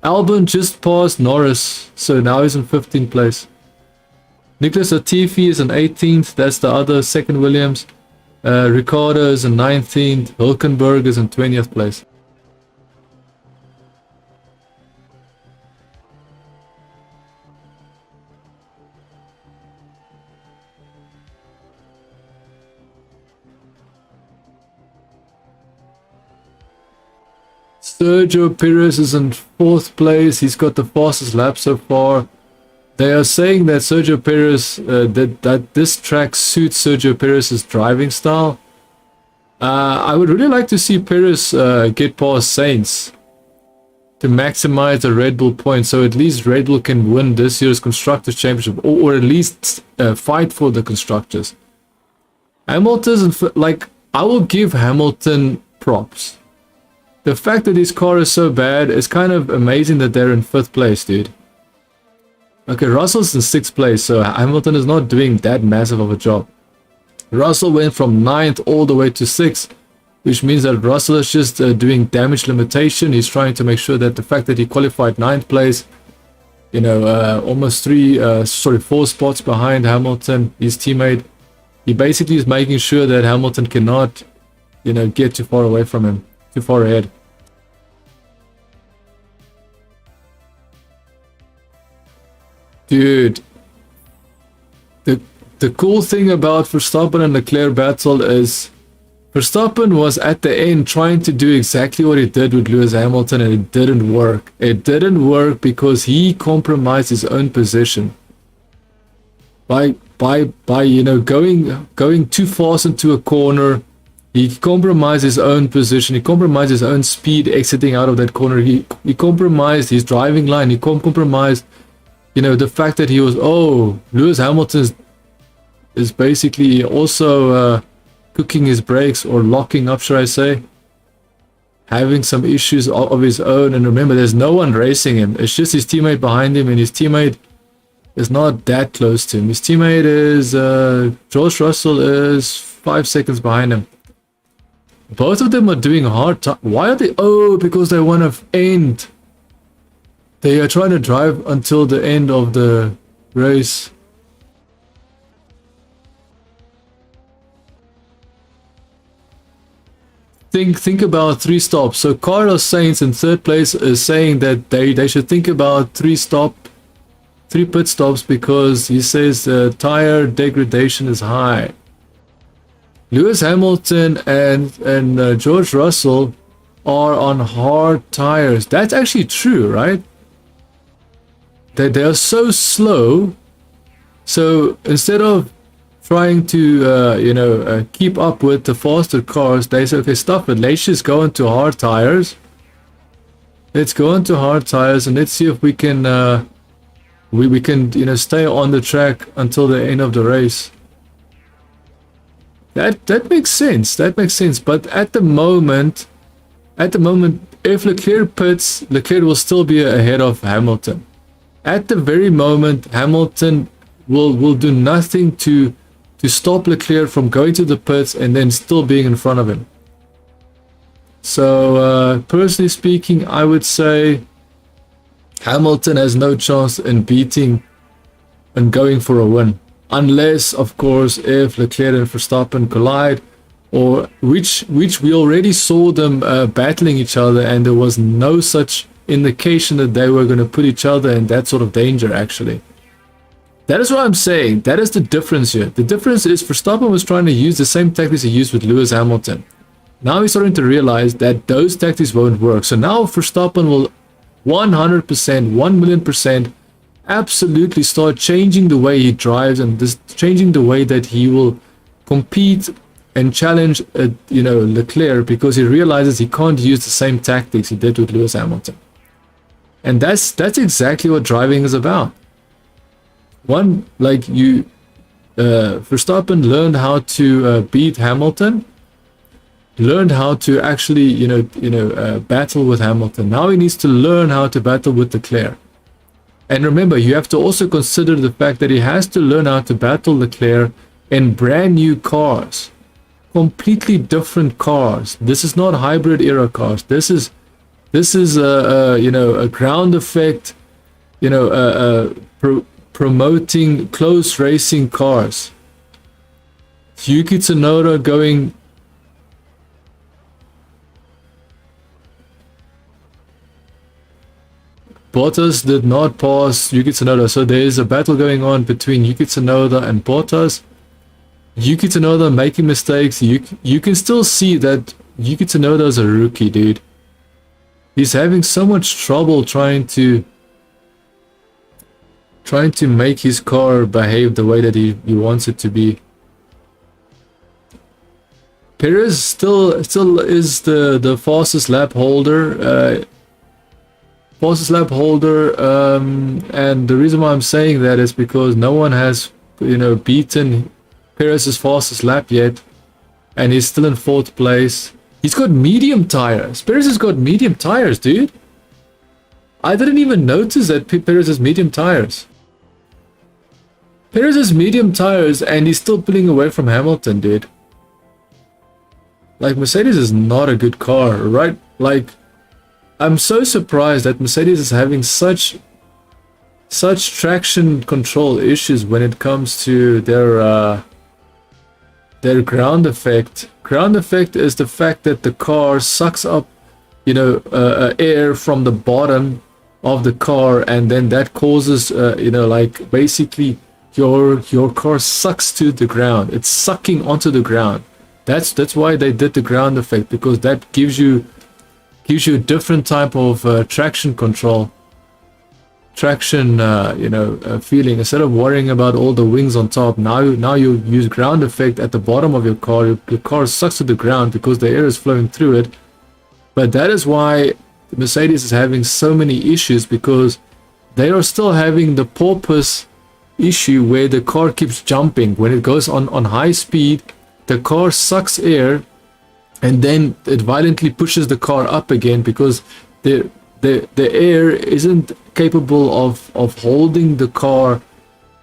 Albon just passed Norris, so now he's in 15th place. Nicholas Latifi is in 18th. That's the other second Williams. Ricciardo is in 19th. Hülkenberg is in 20th place. Sergio Perez is in 4th place. He's got the fastest lap so far. They are saying that Sergio Perez, that this track suits Sergio Perez's driving style. I would really like to see Perez get past Sainz to maximize the Red Bull points, so at least Red Bull can win this year's Constructors' Championship, or at least fight for the Constructors. Hamilton's, like, I will give Hamilton props. The fact that his car is so bad is kind of amazing that they're in 5th place, dude. Okay, Russell's in 6th place, so Hamilton is not doing that massive of a job. Russell went from 9th all the way to 6th, which means that Russell is just doing damage limitation. He's trying to make sure that the fact that he qualified 9th place, you know, almost 4 spots behind Hamilton, his teammate, he basically is making sure that Hamilton cannot, you know, get too far away from him, too far ahead. Dude, the cool thing about Verstappen and Leclerc battle is Verstappen was at the end trying to do exactly what he did with Lewis Hamilton, and it didn't work. It didn't work because he compromised his own position by you know, going too fast into a corner. He compromised his own position. He compromised his own speed exiting out of that corner. He compromised his driving line. He compromised, you know, the fact that he was, Lewis Hamilton is basically also cooking his brakes, or locking up, should I say, having some issues of his own. And remember, there's no one racing him. It's just his teammate behind him, and his teammate is not that close to him. His teammate is, George Russell is 5 seconds behind him. Both of them are doing hard time. Why are they? Because they want to end. They are trying to drive until the end of the race. Think about 3 stops. So Carlos Sainz in 3rd place is saying that they should think about 3 pit stops, because he says tire degradation is high. Lewis Hamilton and George Russell are on hard tires. That's actually true, right? They are so slow. So instead of trying to keep up with the faster cars, they say, okay, stop it, let's just go into hard tires. Let's go into hard tires and let's see if we can we can stay on the track until the end of the race. That makes sense. That makes sense. But at the moment, if Leclerc pits, Leclerc will still be ahead of Hamilton. At the very moment, Hamilton will do nothing to stop Leclerc from going to the pits and then still being in front of him. So personally speaking, I would say Hamilton has no chance in beating and going for a win. Unless, of course, if Leclerc and Verstappen collide, or which we already saw them battling each other, and there was no such indication that they were going to put each other in that sort of danger, actually. That is what I'm saying. That is the difference here. The difference is Verstappen was trying to use the same tactics he used with Lewis Hamilton. Now he's starting to realize that those tactics won't work. So now Verstappen will 100%, 1,000,000% absolutely start changing the way he drives, and changing the way that he will compete and challenge Leclerc, because he realizes he can't use the same tactics he did with Lewis Hamilton. And that's exactly what driving is about. Verstappen learned how to beat Hamilton, learned how to actually battle with Hamilton. Now he needs to learn how to battle with Leclerc. And remember, you have to also consider the fact that he has to learn how to battle Leclerc in brand new cars, completely different cars. This is not hybrid era cars. This is a ground effect, promoting close racing cars. Yuki Tsunoda going. Bottas did not pass Yuki Tsunoda, so there is a battle going on between Yuki Tsunoda and Bottas. Yuki Tsunoda making mistakes. You can still see that Yuki Tsunoda is a rookie, dude. He's having so much trouble trying to make his car behave the way that he wants it to be. Perez still is the fastest lap holder. And the reason why I'm saying that is because no one has, beaten Perez's fastest lap yet, and he's still in 4th place. He's got medium tires. Perez has got medium tires, dude. I didn't even notice that Perez has medium tires. Perez has medium tires, and he's still pulling away from Hamilton, dude. Like, Mercedes is not a good car, right? Like, I'm so surprised that Mercedes is having such traction control issues when it comes to their ground effect. Ground effect is the fact that the car sucks up, air from the bottom of the car, and then that causes, like basically your car sucks to the ground. It's sucking onto the ground. That's why they did the ground effect, because that gives you a different type of traction control, feeling. Instead of worrying about all the wings on top, now you use ground effect at the bottom of your car. Your car sucks to the ground because the air is flowing through it. But that is why Mercedes is having so many issues, because they are still having the porpoise issue where the car keeps jumping. When it goes on high speed, the car sucks air, and then it violently pushes the car up again, because the air isn't capable of holding the car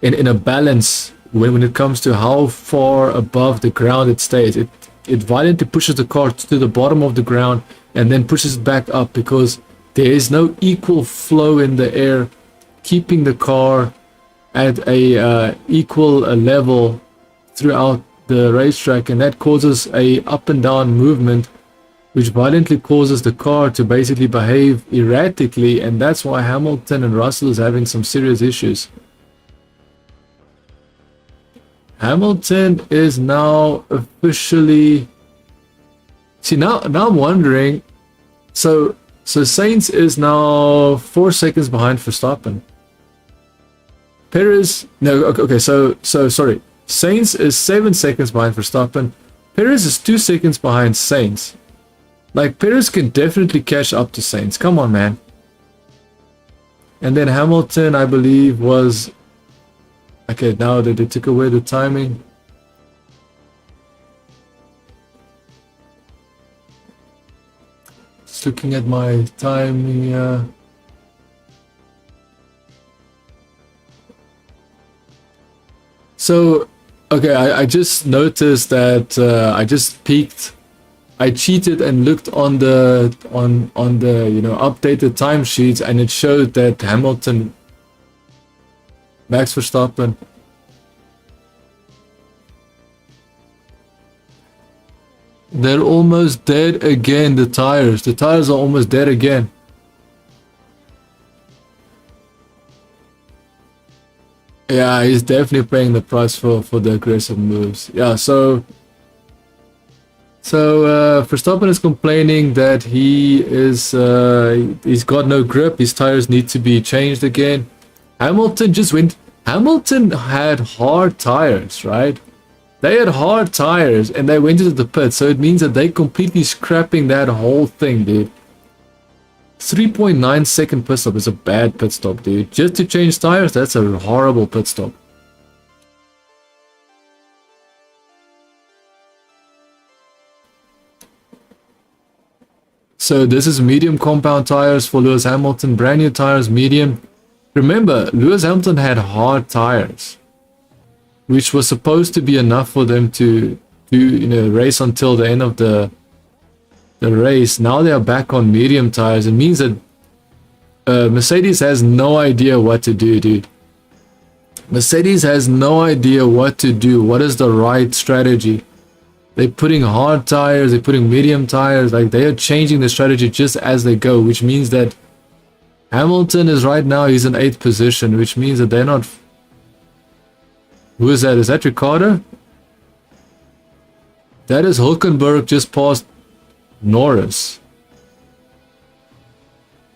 in a balance when it comes to how far above the ground it stays. It violently pushes the car to the bottom of the ground and then pushes it back up, because there is no equal flow in the air keeping the car at a equal level throughout the racetrack, and that causes a up and down movement, which violently causes the car to basically behave erratically, and that's why Hamilton and Russell is having some serious issues. Hamilton is now officially... See, now I'm wondering, so Sainz is now 4 seconds behind Verstappen. Perez, no, okay, so sorry. Sainz is 7 seconds behind Verstappen. Perez is 2 seconds behind Sainz. Like, Perez can definitely catch up to Sainz. Come on, man. And then Hamilton, I believe, was... Okay, now that they took away the timing. Just looking at my timing. So, okay, I just noticed that I just peeked. I cheated and looked on the updated timesheets, and it showed that Hamilton, Max Verstappen, they're almost dead again. The tires are almost dead again. Yeah, he's definitely paying the price for the aggressive moves. Yeah, so Verstappen is complaining that he's got no grip. His tires need to be changed again. Hamilton had hard tires, right? They had hard tires and they went into the pit, so it means that they completely scrapping that whole thing, dude. 3.9 second pit stop is a bad pit stop, dude. Just to change tires, that's a horrible pit stop. So this is medium compound tires for Lewis Hamilton, brand new tires, medium. Remember, Lewis Hamilton had hard tires, which was supposed to be enough for them to race until the end of the race. Now they are back on medium tires. It means that Mercedes has no idea what to do, dude. Mercedes has no idea what to do. What is the right strategy? They're putting hard tires, they're putting medium tires, like they are changing the strategy just as they go, which means that Hamilton is right now, he's in 8th position, which means that they're not... Who is that? Is that Ricciardo? That is Hülkenberg just past Norris.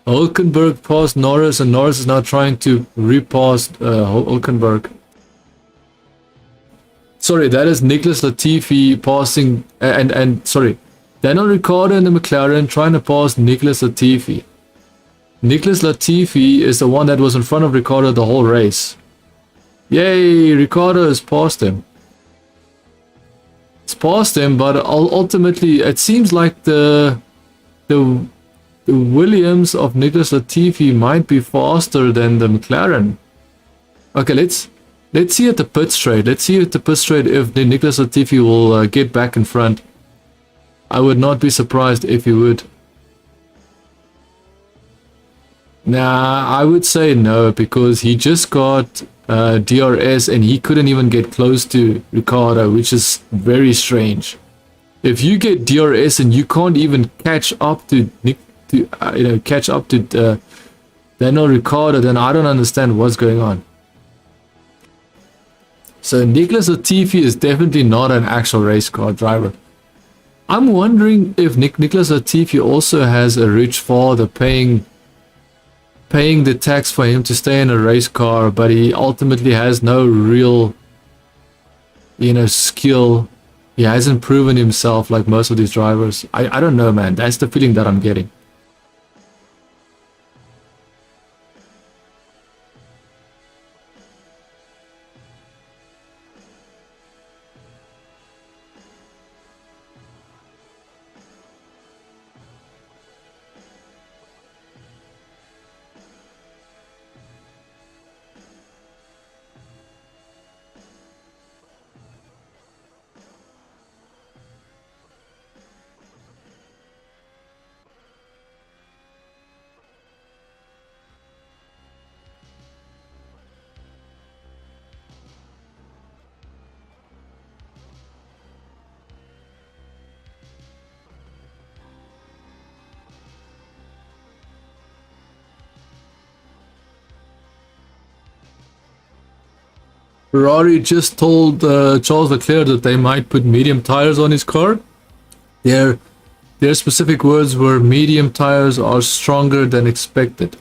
Hulkenberg passed Norris, and Norris is now trying to repass Hulkenberg. Sorry, that is Nicholas Latifi passing, and sorry, Daniel Ricciardo in the McLaren trying to pass Nicholas Latifi. Nicholas Latifi is the one that was in front of Ricciardo the whole race. Yay, Ricciardo has passed him. It's past him, but ultimately it seems like the Williams of Nicholas Latifi might be faster than the McLaren. Okay, let's see at the pit straight. Let's see at the pit straight if the Nicholas Latifi will get back in front. I would not be surprised if he would. Nah, I would say no, because he just got DRS and he couldn't even get close to Ricciardo, which is very strange. If you get DRS and you can't even catch up to Daniel Ricciardo, then I don't understand what's going on. So Nicholas Latifi is definitely not an actual race car driver. I'm wondering if Nicholas Latifi also has a rich father paying the tax for him to stay in a race car, but he ultimately has no real, skill. He hasn't proven himself like most of these drivers. I don't know, man. That's the feeling that I'm getting. Ferrari just told Charles Leclerc that they might put medium tires on his car. Their specific words were, medium tires are stronger than expected.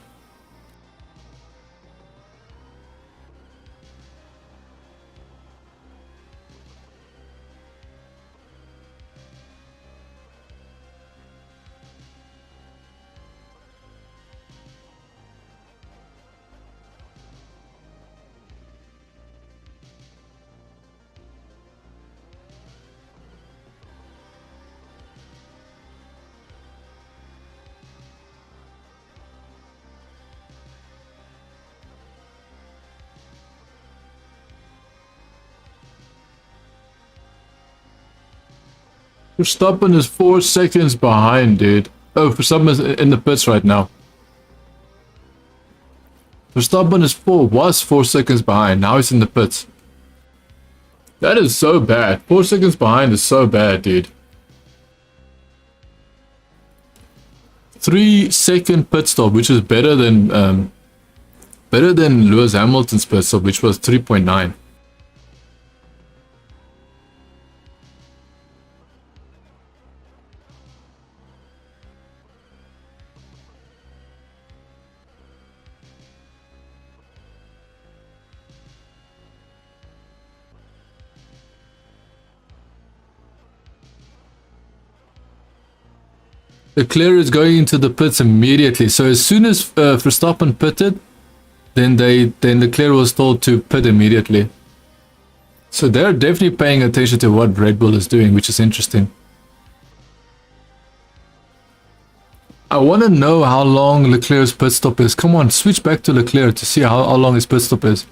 Verstappen is 4 seconds behind, dude. Oh, Verstappen is in the pits right now. Verstappen was 4 seconds behind. Now he's in the pits. That is so bad. 4 seconds behind is so bad, dude. 3-second pit stop, which is better than Lewis Hamilton's pit stop, which was 3.9. Leclerc is going into the pits immediately. So as soon as Verstappen pitted, then Leclerc was told to pit immediately. So they're definitely paying attention to what Red Bull is doing, which is interesting. I want to know how long Leclerc's pit stop is. Come on, switch back to Leclerc to see how long his pit stop is.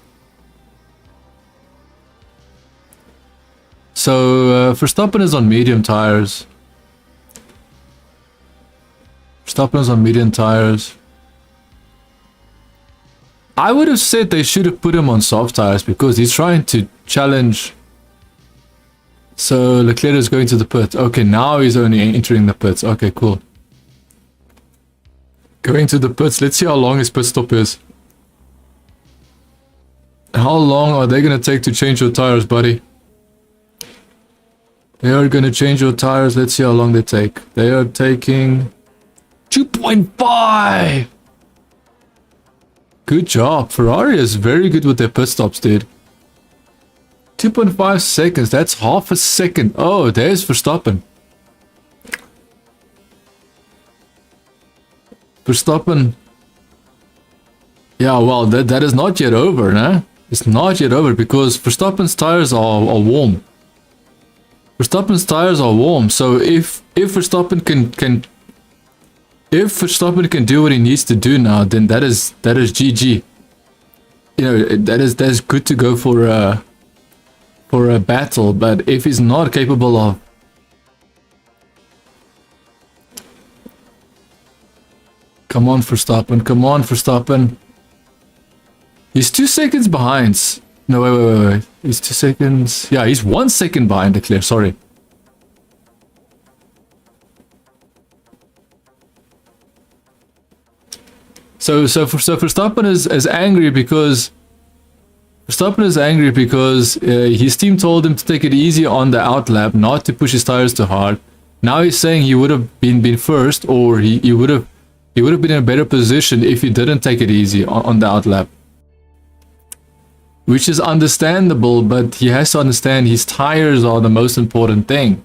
So Verstappen is on medium tires. Verstappen is on medium tires. I would have said they should have put him on soft tires because he's trying to challenge. So Leclerc is going to the pit. Okay, now he's only entering the pits. Okay, cool. Going to the pits. Let's see how long his pit stop is. How long are they going to take to change your tires, buddy? They are going to change your tires. Let's see how long they take. They are taking 2.5. Good job. Ferrari is very good with their pit stops, dude. 2.5 seconds. That's half a second. Oh, there's Verstappen. Verstappen. Yeah, well, that is not yet over, nah? It's not yet over because Verstappen's tires are warm. Verstappen's tires are warm, so if Verstappen can do what he needs to do now, then that is GG. You know, that's good to go for a battle. But if he's not capable of, come on Verstappen. He's 2 seconds behind. No, wait. He's 2 seconds. Yeah, he's 1 second behind Leclerc. Sorry. So Verstappen is angry because his team told him to take it easy on the outlap, not to push his tires too hard. Now he's saying he would have been first, or he would have been in a better position if he didn't take it easy on the outlap. Which is understandable, but he has to understand his tires are the most important thing.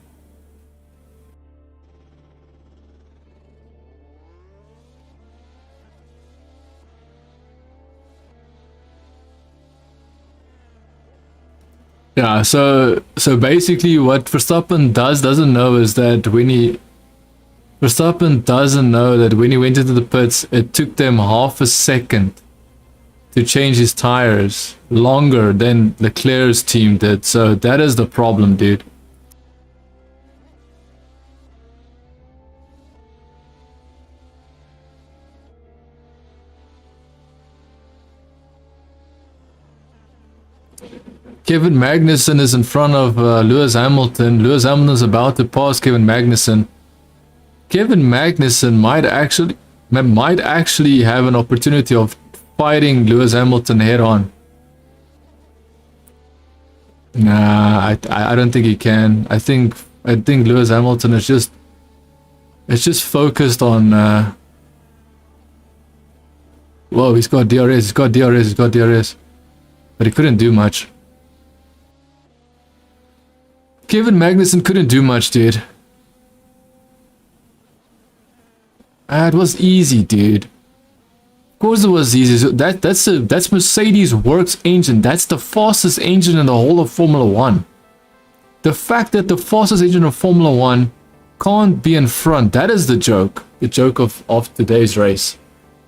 Yeah, so basically what Verstappen doesn't know is that when he went into the pits, it took them half a second to change his tires, longer than Leclerc's team did. So that is the problem, dude. Kevin Magnussen is in front of Lewis Hamilton. Lewis Hamilton is about to pass Kevin Magnussen. Kevin Magnussen might actually have an opportunity of fighting Lewis Hamilton head on. Nah, I don't think he can. I think Lewis Hamilton is just focused on whoa, he's got DRS, but he couldn't do much. Kevin Magnussen couldn't do much, dude. It was easy, dude. Of course it was easy. So that's Mercedes Works engine. That's the fastest engine in the whole of Formula 1. The fact that the fastest engine of Formula 1 can't be in front, that is the joke. The joke of today's race.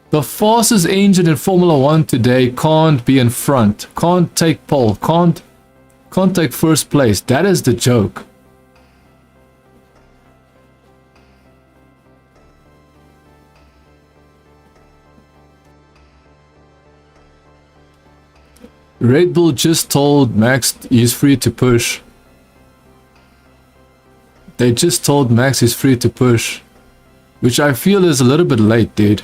The fastest engine in Formula 1 today can't be in front. Can't take pole. Can't take first place. That is the joke. Red Bull just told Max he's free to push. They just told Max he's free to push, which I feel is a little bit late, dude.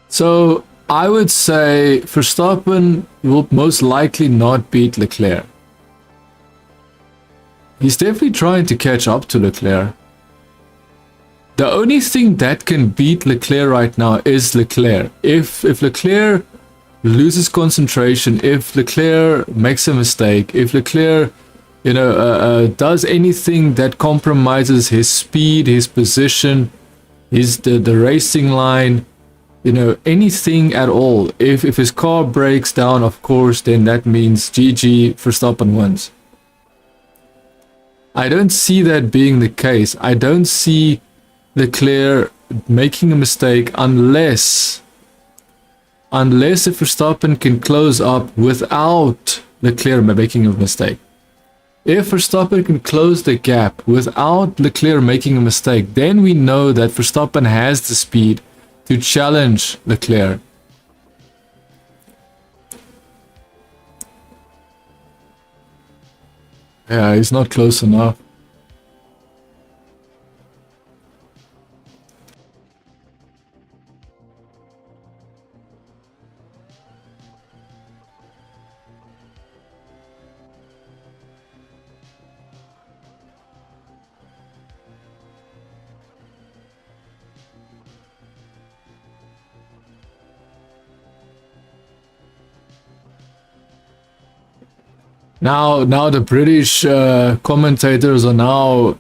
So I would say Verstappen will most likely not beat Leclerc. He's definitely trying to catch up to Leclerc. The only thing that can beat Leclerc right now is Leclerc. If Leclerc loses concentration, if Leclerc makes a mistake, if Leclerc, does anything that compromises his speed, his position, the racing line, anything at all. If his car breaks down, of course, then that means GG, Verstappen wins. I don't see that being the case. I don't see Leclerc making a mistake unless if Verstappen can close up without Leclerc making a mistake. If Verstappen can close the gap without Leclerc making a mistake, then we know that Verstappen has the speed to challenge Leclerc. Yeah, he's not close enough. Now the British commentators are now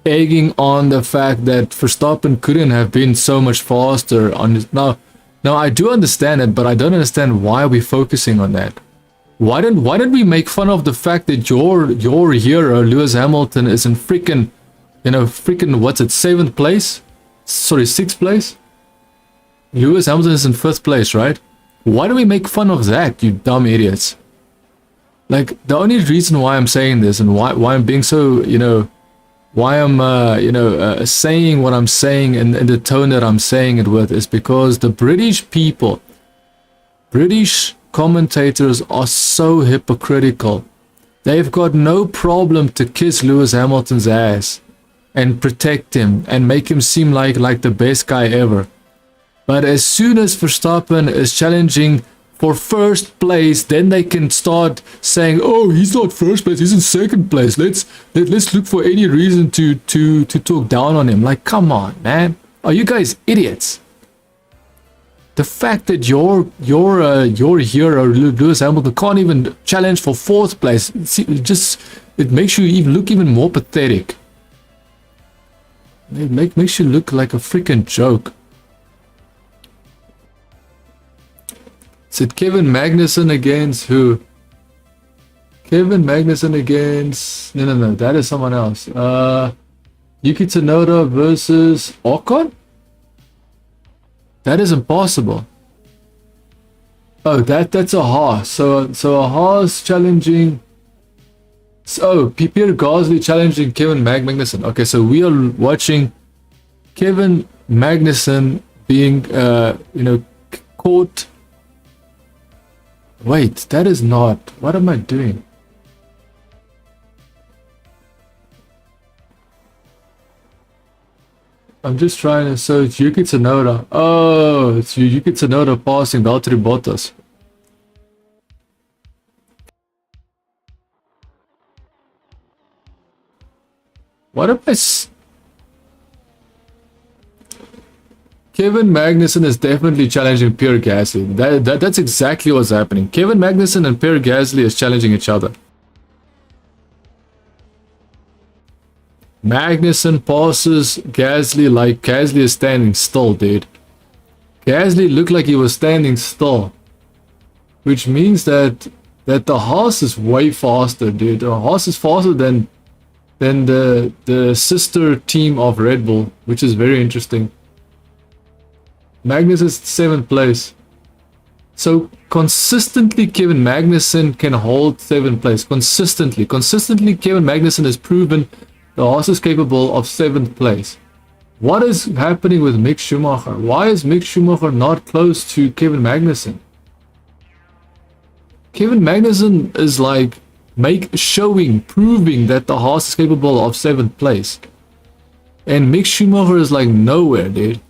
egging on the fact that Verstappen couldn't have been so much faster on his, now I do understand it, but I don't understand why we're focusing on that. Why don't we make fun of the fact that your hero Lewis Hamilton is in freaking, you know, freaking, what's it, 7th place? Sorry, 6th place? Lewis Hamilton is in 5th place, right? Why do we make fun of that, you dumb idiots? Like, the only reason why I'm saying this and why I'm being so, you know, why I'm, saying what I'm saying and the tone that I'm saying it with is because the British people, British commentators are so hypocritical. They've got no problem to kiss Lewis Hamilton's ass and protect him and make him seem like the best guy ever. But as soon as Verstappen is challenging for 1st place, then they can start saying, oh, he's not 1st place, he's in 2nd place. Let's look for any reason to talk down on him. Like, come on, man. Are you guys idiots? The fact that your hero Lewis Hamilton can't even challenge for 4th place, it makes you even look even more pathetic. It makes you look like a freaking joke. Is it Kevin Magnussen against who? Kevin Magnussen against... No, that is someone else. Yuki Tsunoda versus Ocon? That is impossible. Oh, that's a Haas. So a Haas challenging... Oh, Pierre Gasly challenging Kevin Magnussen. Okay, so we are watching Kevin Magnussen being, caught... Wait, that is not... What am I doing? I'm just trying to search Yuki Tsunoda. Oh, it's Yuki Tsunoda passing Valtteri Bottas. What am I... Kevin Magnussen is definitely challenging Pierre Gasly. That's exactly what's happening. Kevin Magnussen and Pierre Gasly is challenging each other. Magnussen passes Gasly like Gasly is standing still, dude. Gasly looked like he was standing still. Which means that the Haas is way faster, dude. The Haas is faster than the sister team of Red Bull, which is very interesting. Magnussen is 7th place. So consistently Kevin Magnussen can hold 7th place. Consistently Kevin Magnussen has proven the Haas is capable of 7th place. What is happening with Mick Schumacher? Why is Mick Schumacher not close to Kevin Magnussen? Kevin Magnussen is like proving that the Haas is capable of 7th place. And Mick Schumacher is like nowhere, dude.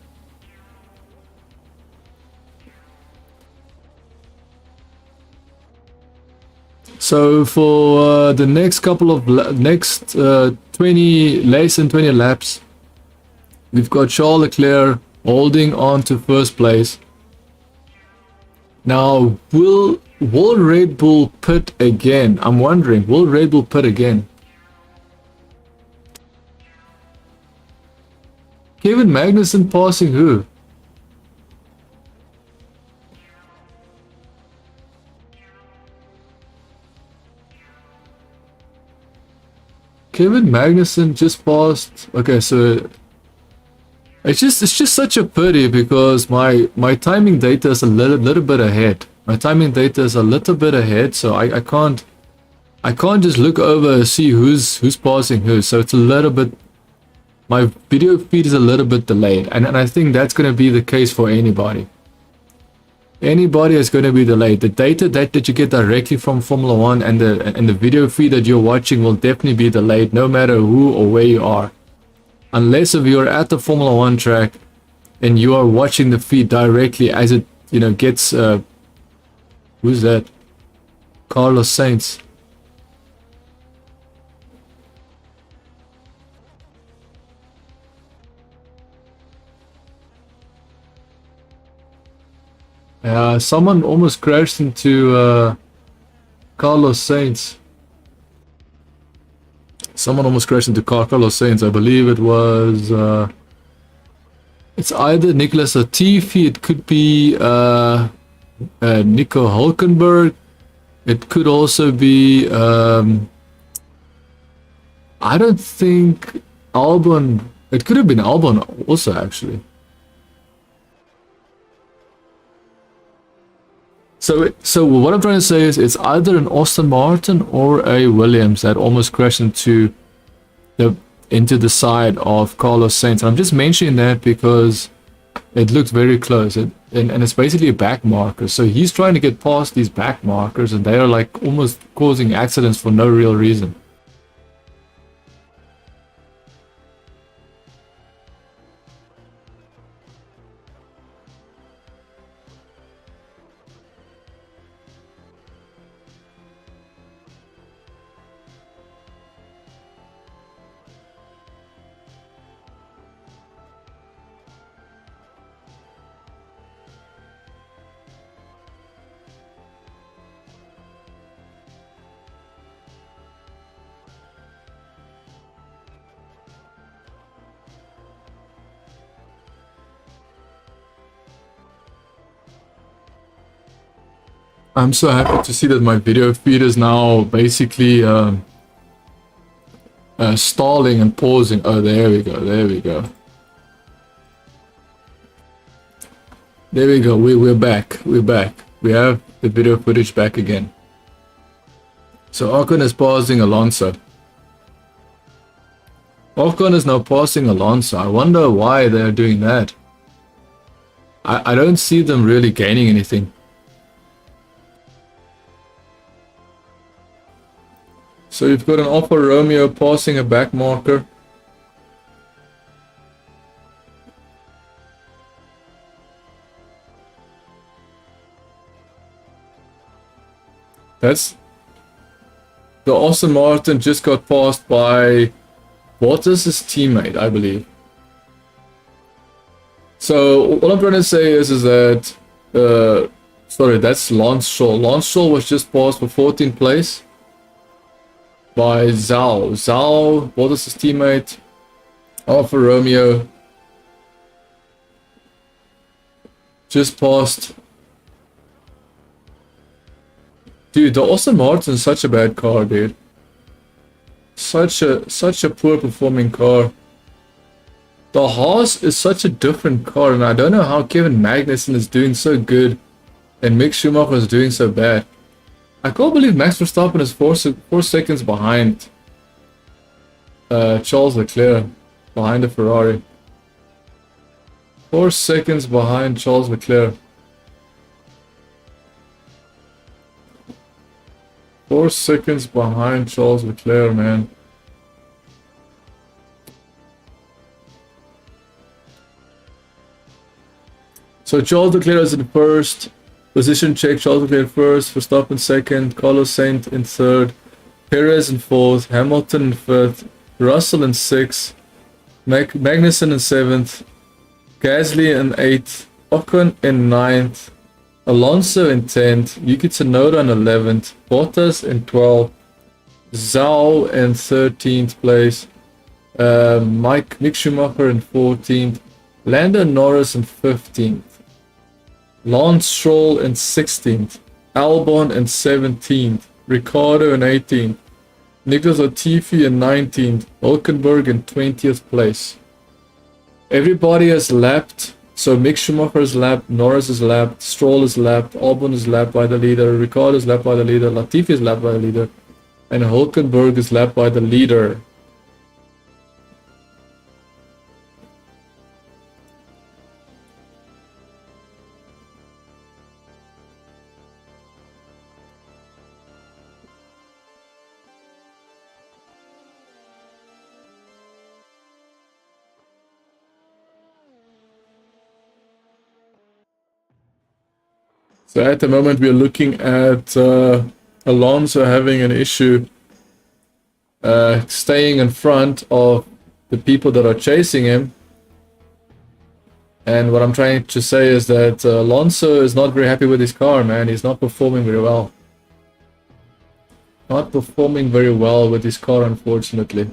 So for the next couple of less than 20 laps, we've got Charles Leclerc holding on to 1st place. Now, will Red Bull pit again? I'm wondering, will Red Bull pit again? Kevin Magnussen passing who? Kevin Magnussen just passed. Okay, so it's just such a pity because my timing data is a little bit ahead. My timing data is a little bit ahead, so I can't just look over and see who's passing who. So it's a little bit, my video feed is a little bit delayed, and I think that's going to be the case for anybody. Anybody is going to be delayed. The data that you get directly from Formula 1 and the video feed that you're watching will definitely be delayed, no matter who or where you are. Unless if you're at the Formula 1 track and you are watching the feed directly as it, gets... who's that? Carlos Sainz. Someone almost crashed into Carlos Sainz. Someone almost crashed into Carlos Sainz. I believe it was... it's either Nicholas Latifi, it could be Nico Hulkenberg. It could also be... I don't think Albon... It could have been Albon also, actually. So what I'm trying to say is it's either an Aston Martin or a Williams that almost crashed into the side of Carlos Sainz. And I'm just mentioning that because it looked very close, and it's basically a back marker. So he's trying to get past these back markers, and they are like almost causing accidents for no real reason. I'm so happy to see that my video feed is now basically stalling and pausing. Oh, there we go, there we go. There we go, we're back, we're back. We have the video footage back again. So Ocon is passing Alonso. Ocon is now passing Alonso. I wonder why they're doing that. I don't see them really gaining anything. So you've got an Alfa Romeo passing a back marker. That's... The Aston Martin just got passed by Bottas' teammate, I believe. So what I'm trying to say is that... sorry, that's Lance Stroll. Lance Stroll was just passed for 14th place by Zhao. Zhao, Bottas' teammate, Alfa Romeo, just passed. Dude, the Aston Martin is such a bad car, dude. Such a poor performing car. The Haas is such a different car, and I don't know how Kevin Magnussen is doing so good and Mick Schumacher is doing so bad. I can't believe Max Verstappen is 4 seconds behind Charles Leclerc, behind the Ferrari. 4 seconds behind Charles Leclerc. 4 seconds behind Charles Leclerc, man. So Charles Leclerc is in first. Position check, Charles Leclerc first, Verstappen second, Carlos Sainz in third, Perez in fourth, Hamilton in fifth, Russell in sixth, Magnussen in seventh, Gasly in eighth, Ocon in ninth, Alonso in 10th, Yuki Tsunoda in 11th, Bottas in 12th, Zhao in 13th place, Mick Schumacher in 14th, Lando Norris in 15th, Lance Stroll in 16th, Albon in 17th, Ricciardo in 18th, Nicholas Latifi in 19th, Hulkenberg in 20th place. Everybody has lapped, so Mick Schumacher is lapped, Norris is lapped, Stroll is lapped, Albon is lapped by the leader, Ricciardo is lapped by the leader, Latifi is lapped by the leader, and Hulkenberg is lapped by the leader. So at the moment we're looking at Alonso having an issue staying in front of the people that are chasing him. And what I'm trying to say is that Alonso is not very happy with his car, man. He's not performing very well. not performing very well with his car, unfortunately.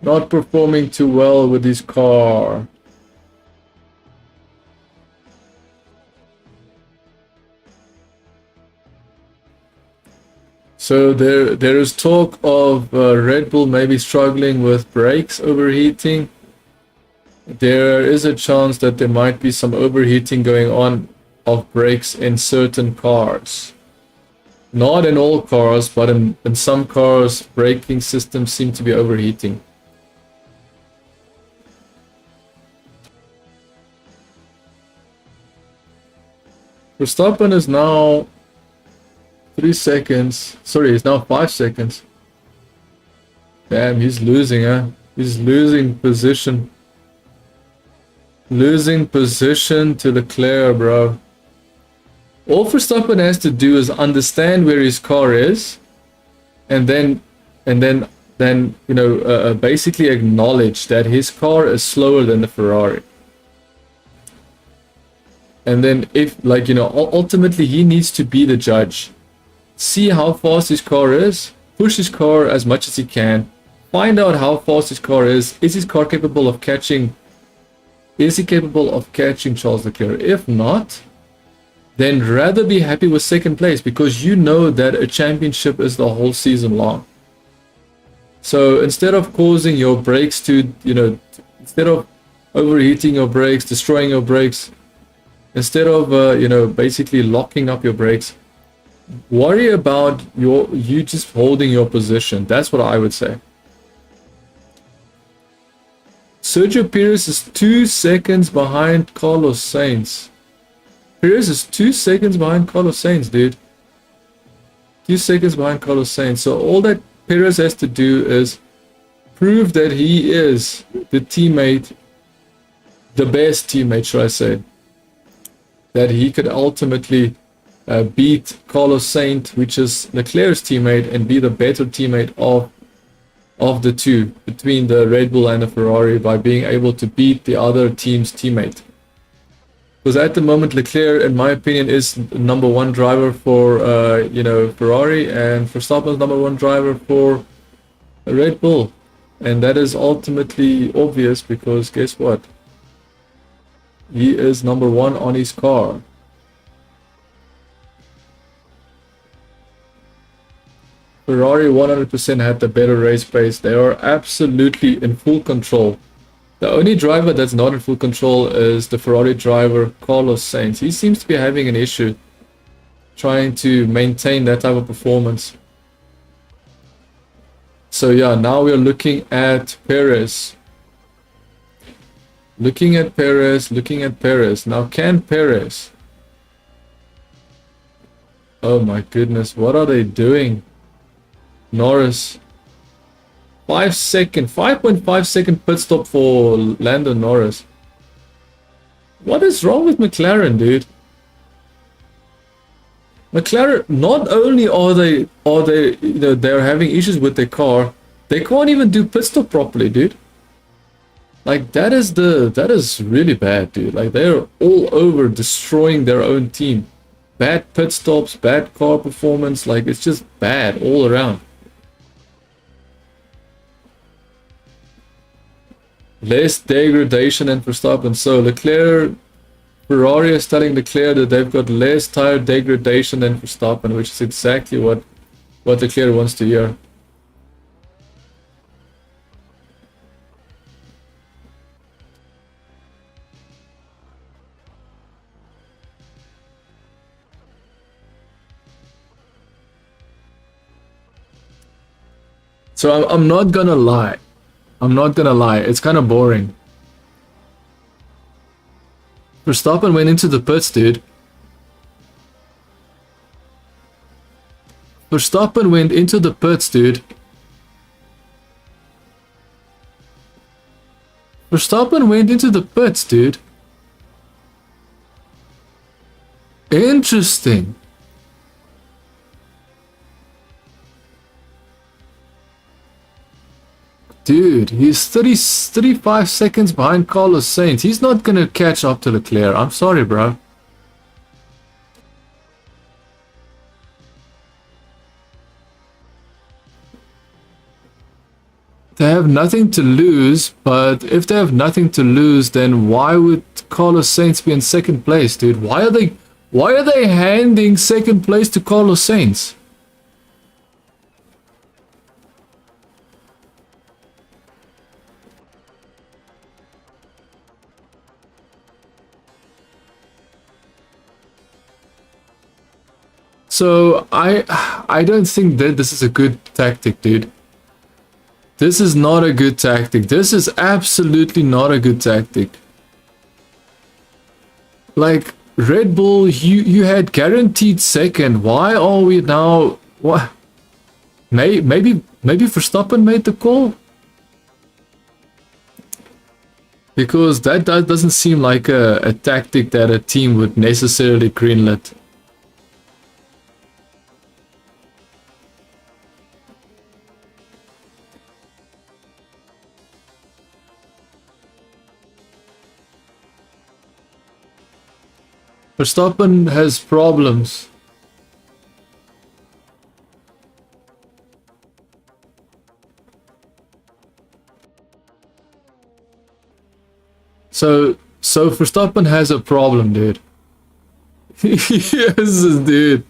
Not performing too well with his car. So there is talk of Red Bull maybe struggling with brakes overheating. There is a chance that there might be some overheating going on of brakes in certain cars. Not in all cars, but in some cars, braking systems seem to be overheating. Verstappen is now 3 seconds. Sorry, it's now 5 seconds. Damn, he's losing, huh? He's losing position. Losing position to Leclerc, bro. All Verstappen has to do is understand where his car is, and then you know, basically acknowledge that his car is slower than the Ferrari. And then if, like, you know, ultimately he needs to be the judge. See how fast his car is, push his car as much as he can, find out how fast his car is his car capable of catching, is he capable of catching Charles Leclerc? If not, then rather be happy with second place, because you know that a championship is the whole season long. So instead of causing your brakes to, you know, instead of overheating your brakes, destroying your brakes, instead of, you know, basically locking up your brakes, worry about you just holding your position. That's what I would say. Sergio Perez is 2 seconds behind Carlos Sainz. Perez is 2 seconds behind Carlos Sainz, dude. 2 seconds behind Carlos Sainz. So all that Perez has to do is prove that he is the teammate, the best teammate, should I say, that he could ultimately beat Carlos Sainz, which is Leclerc's teammate, and be the better teammate of the two, between the Red Bull and the Ferrari, by being able to beat the other team's teammate. Because at the moment, Leclerc, in my opinion, is number one driver for you know, Ferrari, and Verstappen is number one driver for Red Bull, and that is ultimately obvious because guess what? He is number one on his car. Ferrari 100% had the better race pace. They are absolutely in full control. The only driver that's not in full control is the Ferrari driver, Carlos Sainz. He seems to be having an issue trying to maintain that type of performance. So yeah, now we're looking at Perez. Looking at Perez. Now, can Perez... Oh my goodness, what are they doing? Norris. 5.5 second pit stop for Lando Norris. What is wrong with McLaren, dude? McLaren, not only are they you know, they're having issues with their car, they can't even do pit stop properly, dude. Like, that is really bad, dude. Like, they're all over destroying their own team. Bad pit stops, bad car performance, like, it's just bad all around. Less degradation than Verstappen. So Leclerc, Ferrari is telling Leclerc that they've got less tire degradation than Verstappen, which is exactly what Leclerc wants to hear. So I'm not gonna lie. It's kind of boring. Verstappen went into the pits, dude. Verstappen went into the pits, dude. Verstappen went into the pits, dude. Interesting. Dude, he's 35 seconds behind Carlos Sainz. He's not gonna catch up to Leclerc. I'm sorry, bro. They have nothing to lose, but if they have nothing to lose, then why would Carlos Sainz be in second place, dude? Why are they handing second place to Carlos Sainz? So I don't think that this is a good tactic, dude. This is not a good tactic. This is absolutely not a good tactic. Like, Red Bull, you had guaranteed second. Why are we now... What? Maybe Verstappen made the call? Because that doesn't seem like a tactic that a team would necessarily greenlit. Verstappen has problems. So Verstappen has a problem, dude. Yes, dude.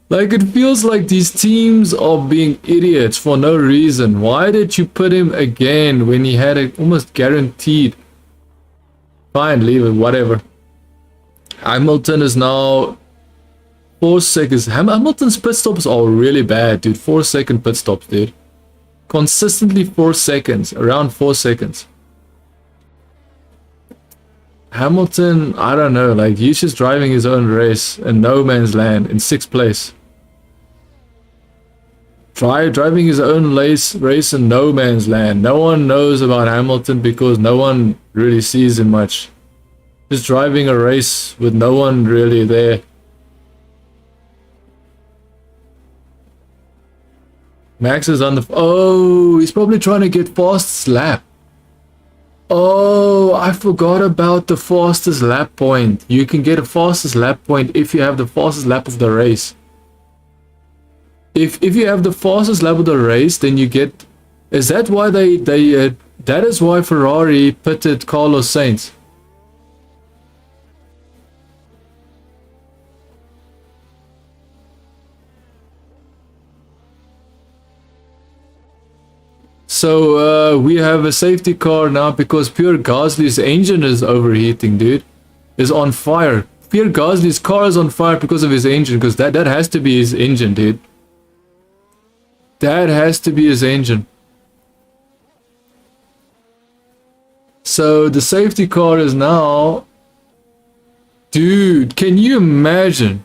Like, it feels like these teams are being idiots for no reason. Why did you put him again when he had it almost guaranteed? Fine, leave it, whatever. Hamilton is now 4 seconds. Hamilton's pit stops are really bad, dude. 4-second pit stops, dude. Consistently 4 seconds. Around 4 seconds. Hamilton, I don't know. Like, he's just driving his own race in no man's land in 6th place. Driving his own race in no man's land. No one knows about Hamilton because no one really sees him much. Just driving a race with no one really there. Max is on the... Oh, he's probably trying to get fastest lap. Oh, I forgot about the fastest lap point. You can get a fastest lap point if you have the fastest lap of the race. If you have the fastest lap of the race, then you get... Is that why that is why Ferrari pitted Carlos Sainz? So we have a safety car now because Pierre Gasly's engine is overheating, dude. Is on fire. Pierre Gasly's car is on fire because of his engine, because that has to be his engine, dude. That has to be his engine. So the safety car is now... Dude, can you imagine?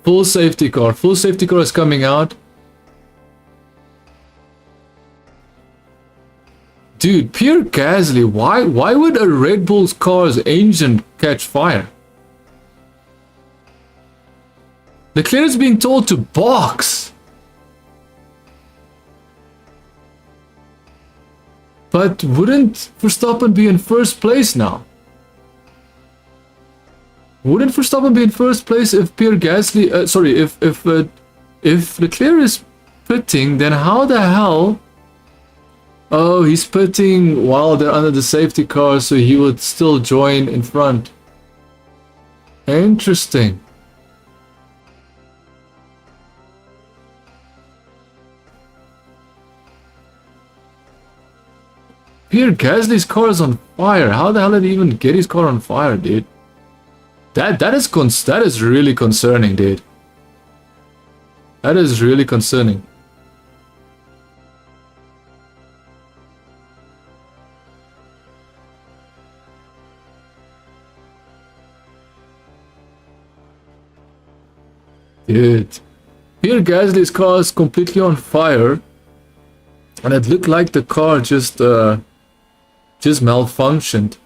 Full safety car is coming out. Dude, Pierre Gasly, why would a Red Bull's car's engine catch fire? Leclerc is being told to box. But wouldn't Verstappen be in first place now? Wouldn't Verstappen be in first place if Pierre Gasly... if Leclerc is pitting, then how the hell... Oh, he's pitting while they're under the safety car, so he would still join in front. Interesting. Pierre Gasly's car is on fire. How the hell did he even get his car on fire, dude? That is really concerning, dude. That is really concerning. Dude, Pierre Gasly's car is completely on fire, and it looked like the car just malfunctioned.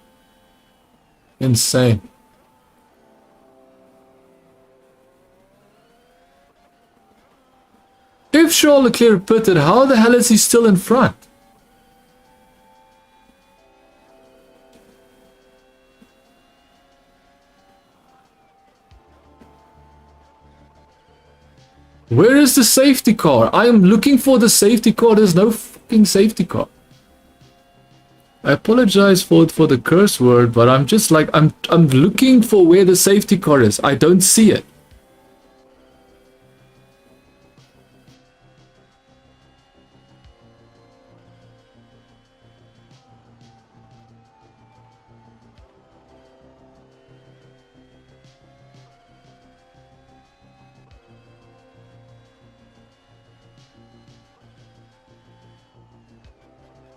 Insane. If Charles Leclerc pitted, how the hell is he still in front? Where is the safety car? I am looking for the safety car. There's no fucking safety car. I apologize for the curse word, but I'm just like, I'm looking for where the safety car is. I don't see it.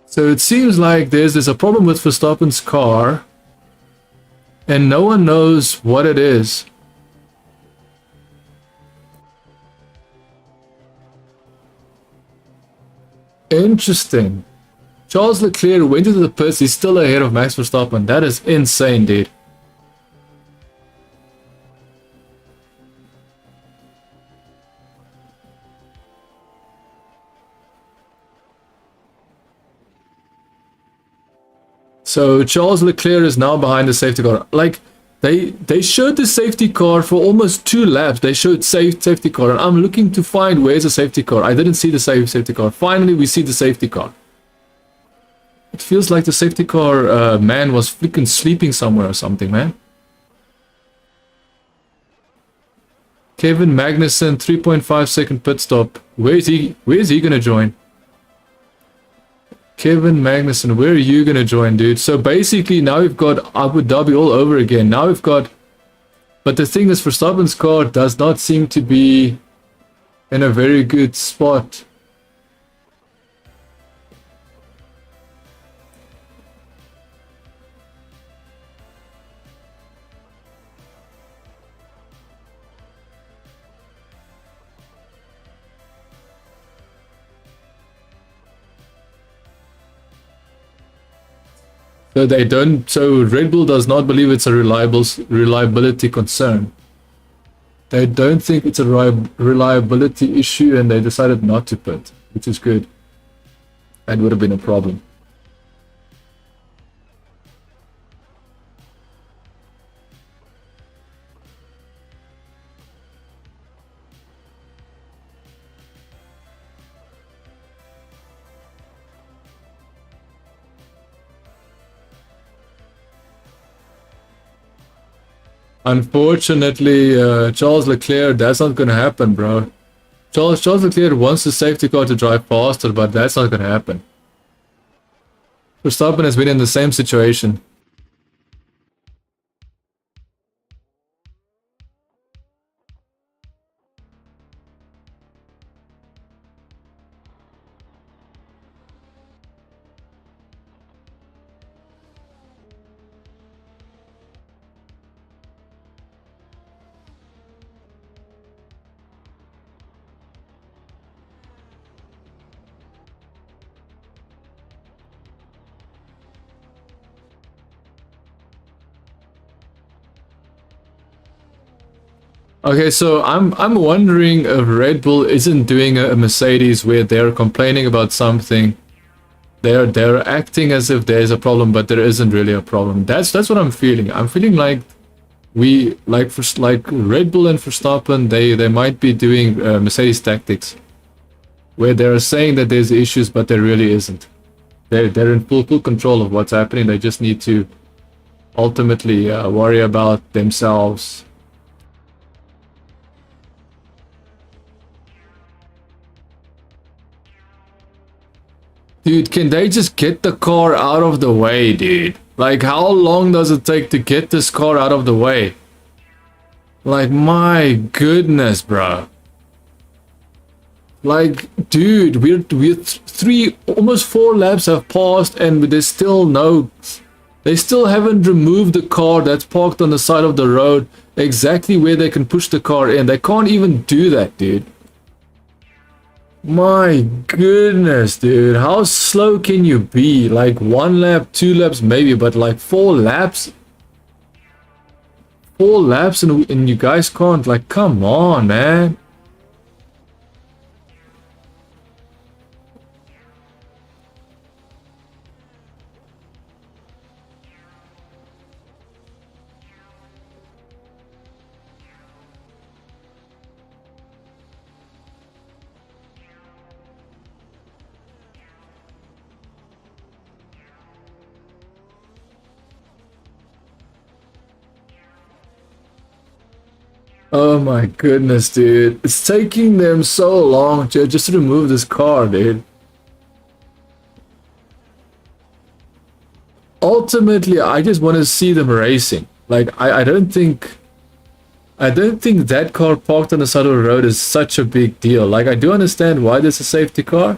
So it seems like there's a problem with Verstappen's car, and no one knows what it is. Interesting. Charles Leclerc went into the pits. He's still ahead of Max Verstappen. That is insane, dude. So Charles Leclerc is now behind the safety car. Like, they showed the safety car for almost 2 laps. They showed safety car, and I'm looking to find where's the safety car. I didn't see the safety car. Finally, we see the safety car. It feels like the safety car man was freaking sleeping somewhere or something, man. Kevin Magnussen, 3.5 second pit stop. Where is he gonna join? Kevin Magnussen, where are you gonna join, dude? So basically now we've got Abu Dhabi all over again. Now we've got, but the thing is, Verstappen's car does not seem to be in a very good spot. So they don't. So Red Bull does not believe it's a reliability concern. They don't think it's a reliability issue, and they decided not to pit, which is good. That would have been a problem. Unfortunately, Charles Leclerc, that's not going to happen, bro. Charles Leclerc wants the safety car to drive faster, but that's not going to happen. Verstappen has been in the same situation. Okay, so I'm wondering if Red Bull isn't doing a Mercedes where they're complaining about something. They're acting as if there's a problem, but there isn't really a problem. That's what I'm feeling. I'm feeling like like Red Bull and Verstappen, they might be doing Mercedes tactics, where they're saying that there's issues, but there really isn't. They're in full control of what's happening. They just need to ultimately worry about themselves. Dude, can they just get the car out of the way, dude? Like, how long does it take to get this car out of the way? Like, my goodness, bro. Like, dude, we're almost 4 laps have passed, and there's still no... They still haven't removed the car that's parked on the side of the road exactly where they can push the car in. They can't even do that, dude. My goodness, dude. How slow can you be? Like 1 lap, 2 laps maybe, but like 4 laps? 4 laps and you guys can't? Like, come on, man. Oh my goodness, dude. It's taking them so long to just remove this car, dude. Ultimately, I just want to see them racing. Like, I don't think that car parked on the side of the road is such a big deal. Like, I do understand why there's a safety car.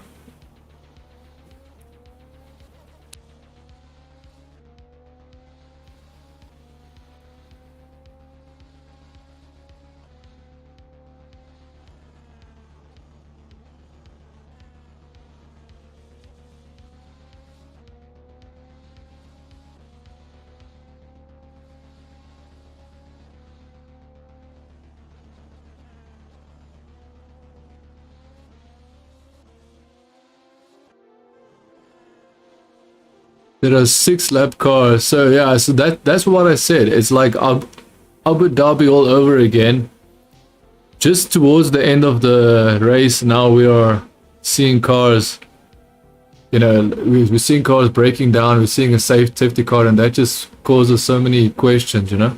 There are 6 lap cars, so yeah, so that's what I said. It's like Abu Dhabi all over again. Just towards the end of the race, now we are seeing cars. You know, we're seeing cars breaking down. We're seeing a safety car, and that just causes so many questions. You know.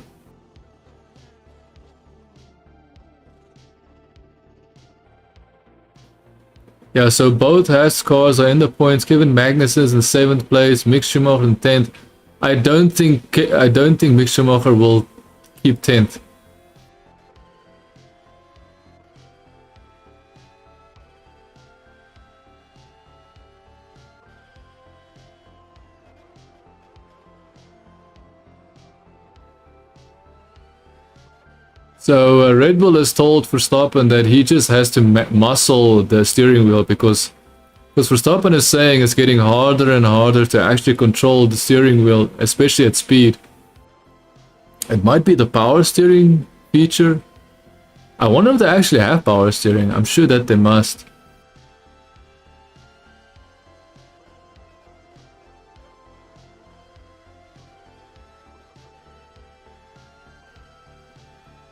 Yeah, so both Haas cars are in the points. Kevin Magnussen's in 7th place, Mick Schumacher in 10th. I don't think Mick Schumacher will keep 10th. So Red Bull has told Verstappen that he just has to muscle the steering wheel because Verstappen is saying it's getting harder and harder to actually control the steering wheel, especially at speed. It might be the power steering feature. I wonder if they actually have power steering. I'm sure that they must.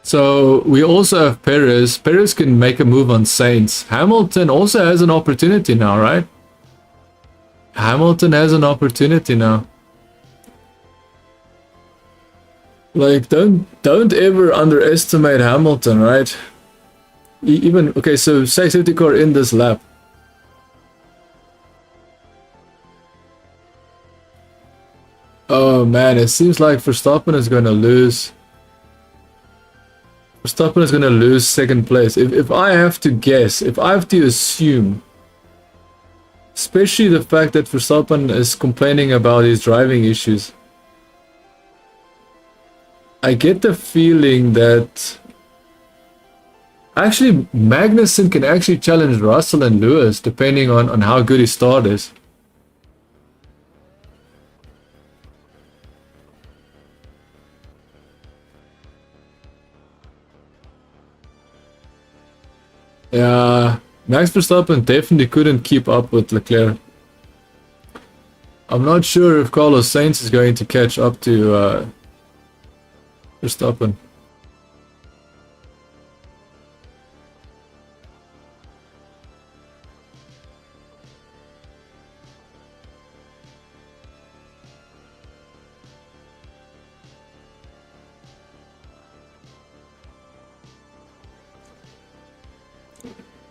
So we also have Perez. Perez can make a move on Sainz. Hamilton also has an opportunity now, right? Hamilton has an opportunity now. Like, don't ever underestimate Hamilton, right? Even okay, so safety car in this lap. Oh man, it seems like Verstappen is gonna lose. Verstappen is going to lose 2nd place. If I have to guess, if I have to assume, especially the fact that Verstappen is complaining about his driving issues, I get the feeling that actually Magnussen can actually challenge Russell and Lewis depending on how good his start is. Yeah, Max Verstappen definitely couldn't keep up with Leclerc. I'm not sure if Carlos Sainz is going to catch up to Verstappen.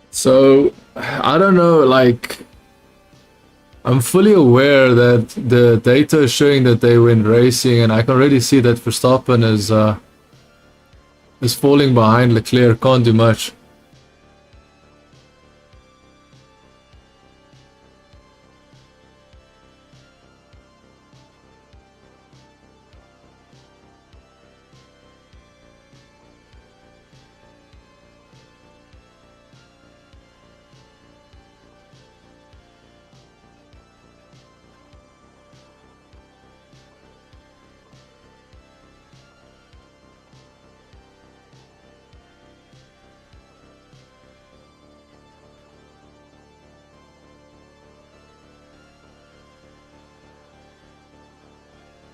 So, I don't know, like, I'm fully aware that the data is showing that they win racing, and I can already see that Verstappen is falling behind Leclerc, can't do much.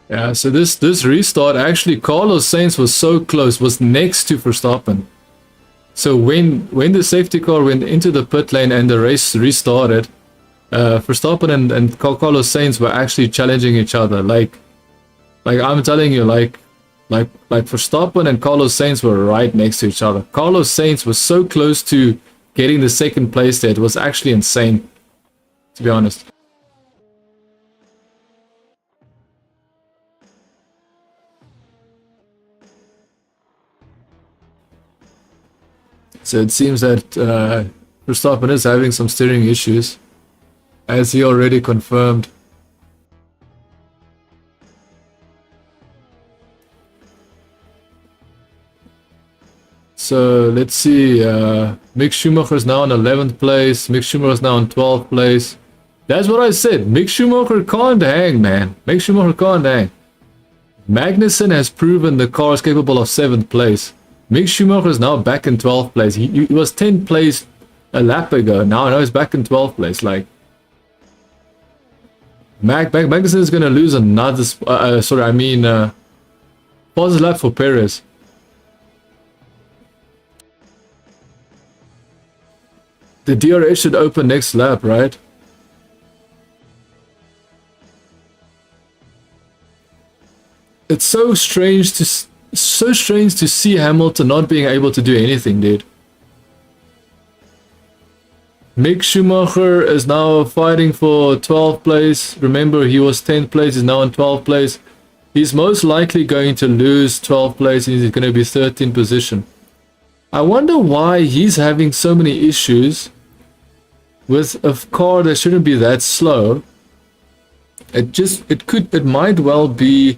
Yeah, so this restart, actually Carlos Sainz was so close, was next to Verstappen. So when the safety car went into the pit lane and the race restarted, Verstappen and Carlos Sainz were actually challenging each other. Like I'm telling you, like Like Verstappen and Carlos Sainz were right next to each other. Carlos Sainz was so close to getting the second place there. It was actually insane, to be honest. So it seems that Verstappen is having some steering issues, as he already confirmed. So let's see, Mick Schumacher is now in 11th place, Mick Schumacher is now in 12th place. That's what I said, Mick Schumacher can't hang, man. Mick Schumacher can't hang. Magnussen has proven the car is capable of 7th place. Mick Schumacher is now back in 12th place. He was 10th place a lap ago. Now he's back in 12th place. Like, Magnussen is going to lose another... pause lap for Perez. The DRS should open next lap, right? It's so strange to see Hamilton not being able to do anything, dude. Mick Schumacher is now fighting for 12th place. Remember, he was 10th place, he's now in 12th place. He's most likely going to lose 12th place and he's going to be 13th position. I wonder why he's having so many issues with a car that shouldn't be that slow. It might well be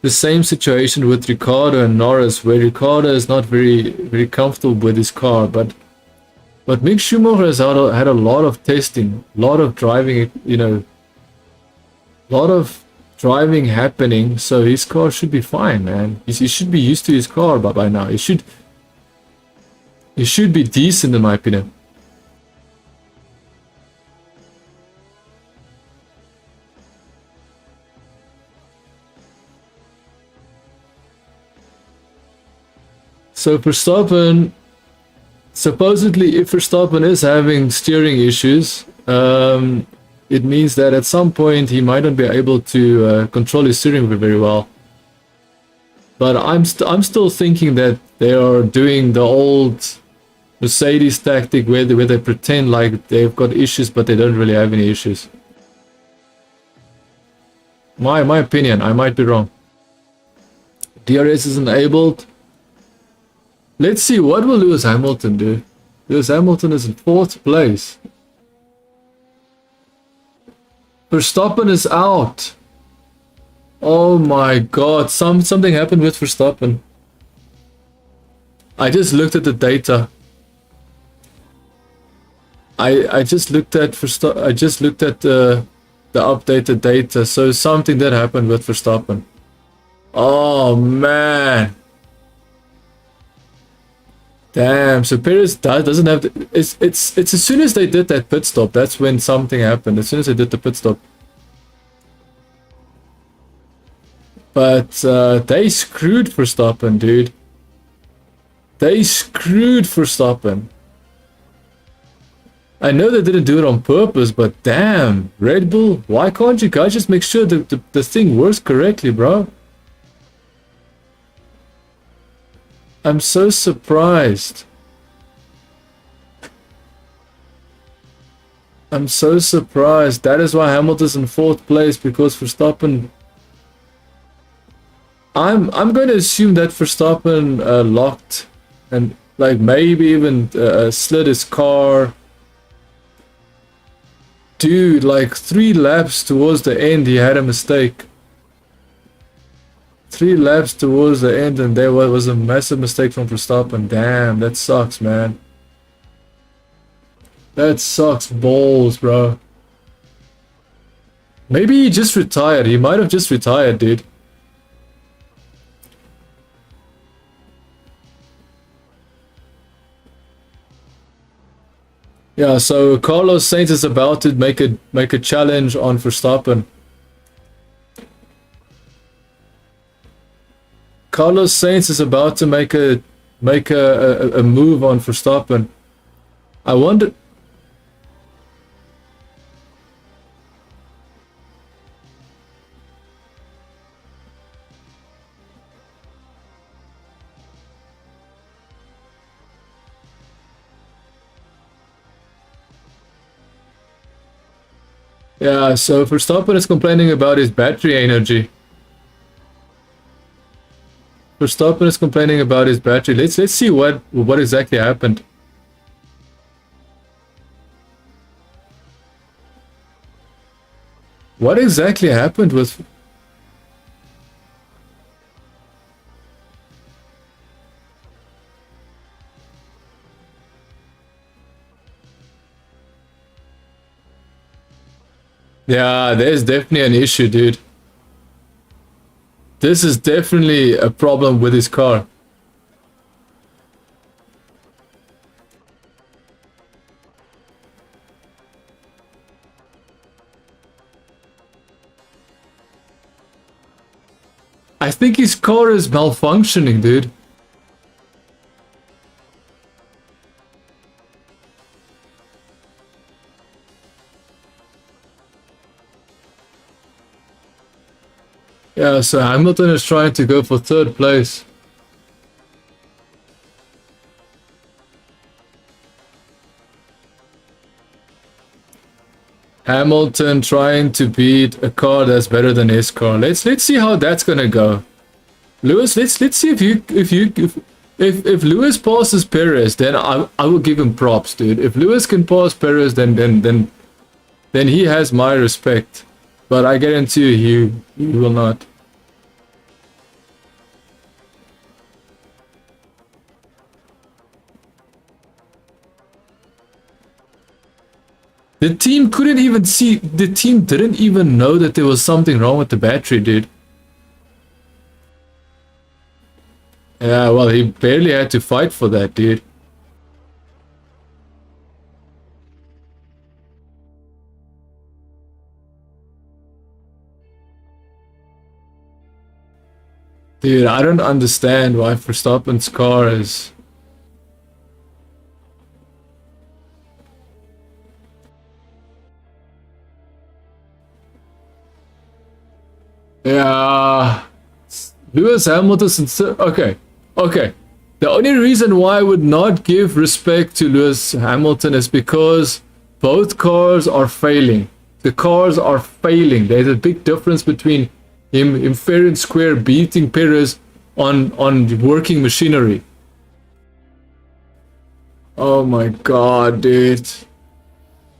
the same situation with Ricciardo and Norris, where Ricciardo is not very comfortable with his car, but Mick Schumacher has had a lot of testing, a lot of driving, a lot of driving happening, so his car should be fine, man. He should be used to his car by now. He should be decent, in my opinion. So Verstappen, supposedly if Verstappen is having steering issues, it means that at some point he might not be able to control his steering wheel very well. But I'm still thinking that they are doing the old Mercedes tactic where they pretend like they've got issues but they don't really have any issues. My opinion, I might be wrong. DRS is enabled. Let's see, what will Lewis Hamilton do? Lewis Hamilton is in 4th place. Verstappen is out. Oh my god, something happened with Verstappen. I just looked at the data. I just looked at the updated data, so something did happen with Verstappen. Oh man. Damn, so Perez doesn't have the, it's as soon as they did that pit stop, that's when something happened. As soon as they did the pit stop. But they screwed Verstappen, dude. They screwed Verstappen. I know they didn't do it on purpose, but damn, Red Bull, why can't you guys just make sure the thing works correctly, bro? I'm so surprised. I'm so surprised. That is why Hamilton's in 4th place, because Verstappen... I'm going to assume that Verstappen locked and like maybe even slid his car. Dude, like 3 laps towards the end he had a mistake. 3 laps towards the end and there was a massive mistake from Verstappen. Damn, that sucks, man. That sucks balls, bro. Maybe he just retired. He might have just retired, dude. Yeah, so Carlos Sainz is about to make a challenge on Verstappen. Carlos Sainz is about to make a move on Verstappen. I wonder. Yeah, so Verstappen is complaining about his battery energy. Verstappen is complaining about his battery. Let's see what exactly happened. What exactly happened with... Yeah, there's definitely an issue, dude. This is definitely a problem with his car. I think his car is malfunctioning, dude. Yeah, so Hamilton is trying to go for third place. Hamilton trying to beat a car that's better than his car. Let's see how that's gonna go. Lewis, let's see if Lewis passes Perez, then I will give him props, dude. If Lewis can pass Perez, then he has my respect. But I guarantee you, he will not. The team couldn't even see, the team didn't even know that there was something wrong with the battery, dude. Yeah, well, he barely had to fight for that, dude. Dude, I don't understand why Verstappen's car is... Yeah... Lewis Hamilton... Okay. The only reason why I would not give respect to Lewis Hamilton is because both cars are failing. The cars are failing. There's a big difference between him fair and square beating Perez on working machinery. Oh my god, dude.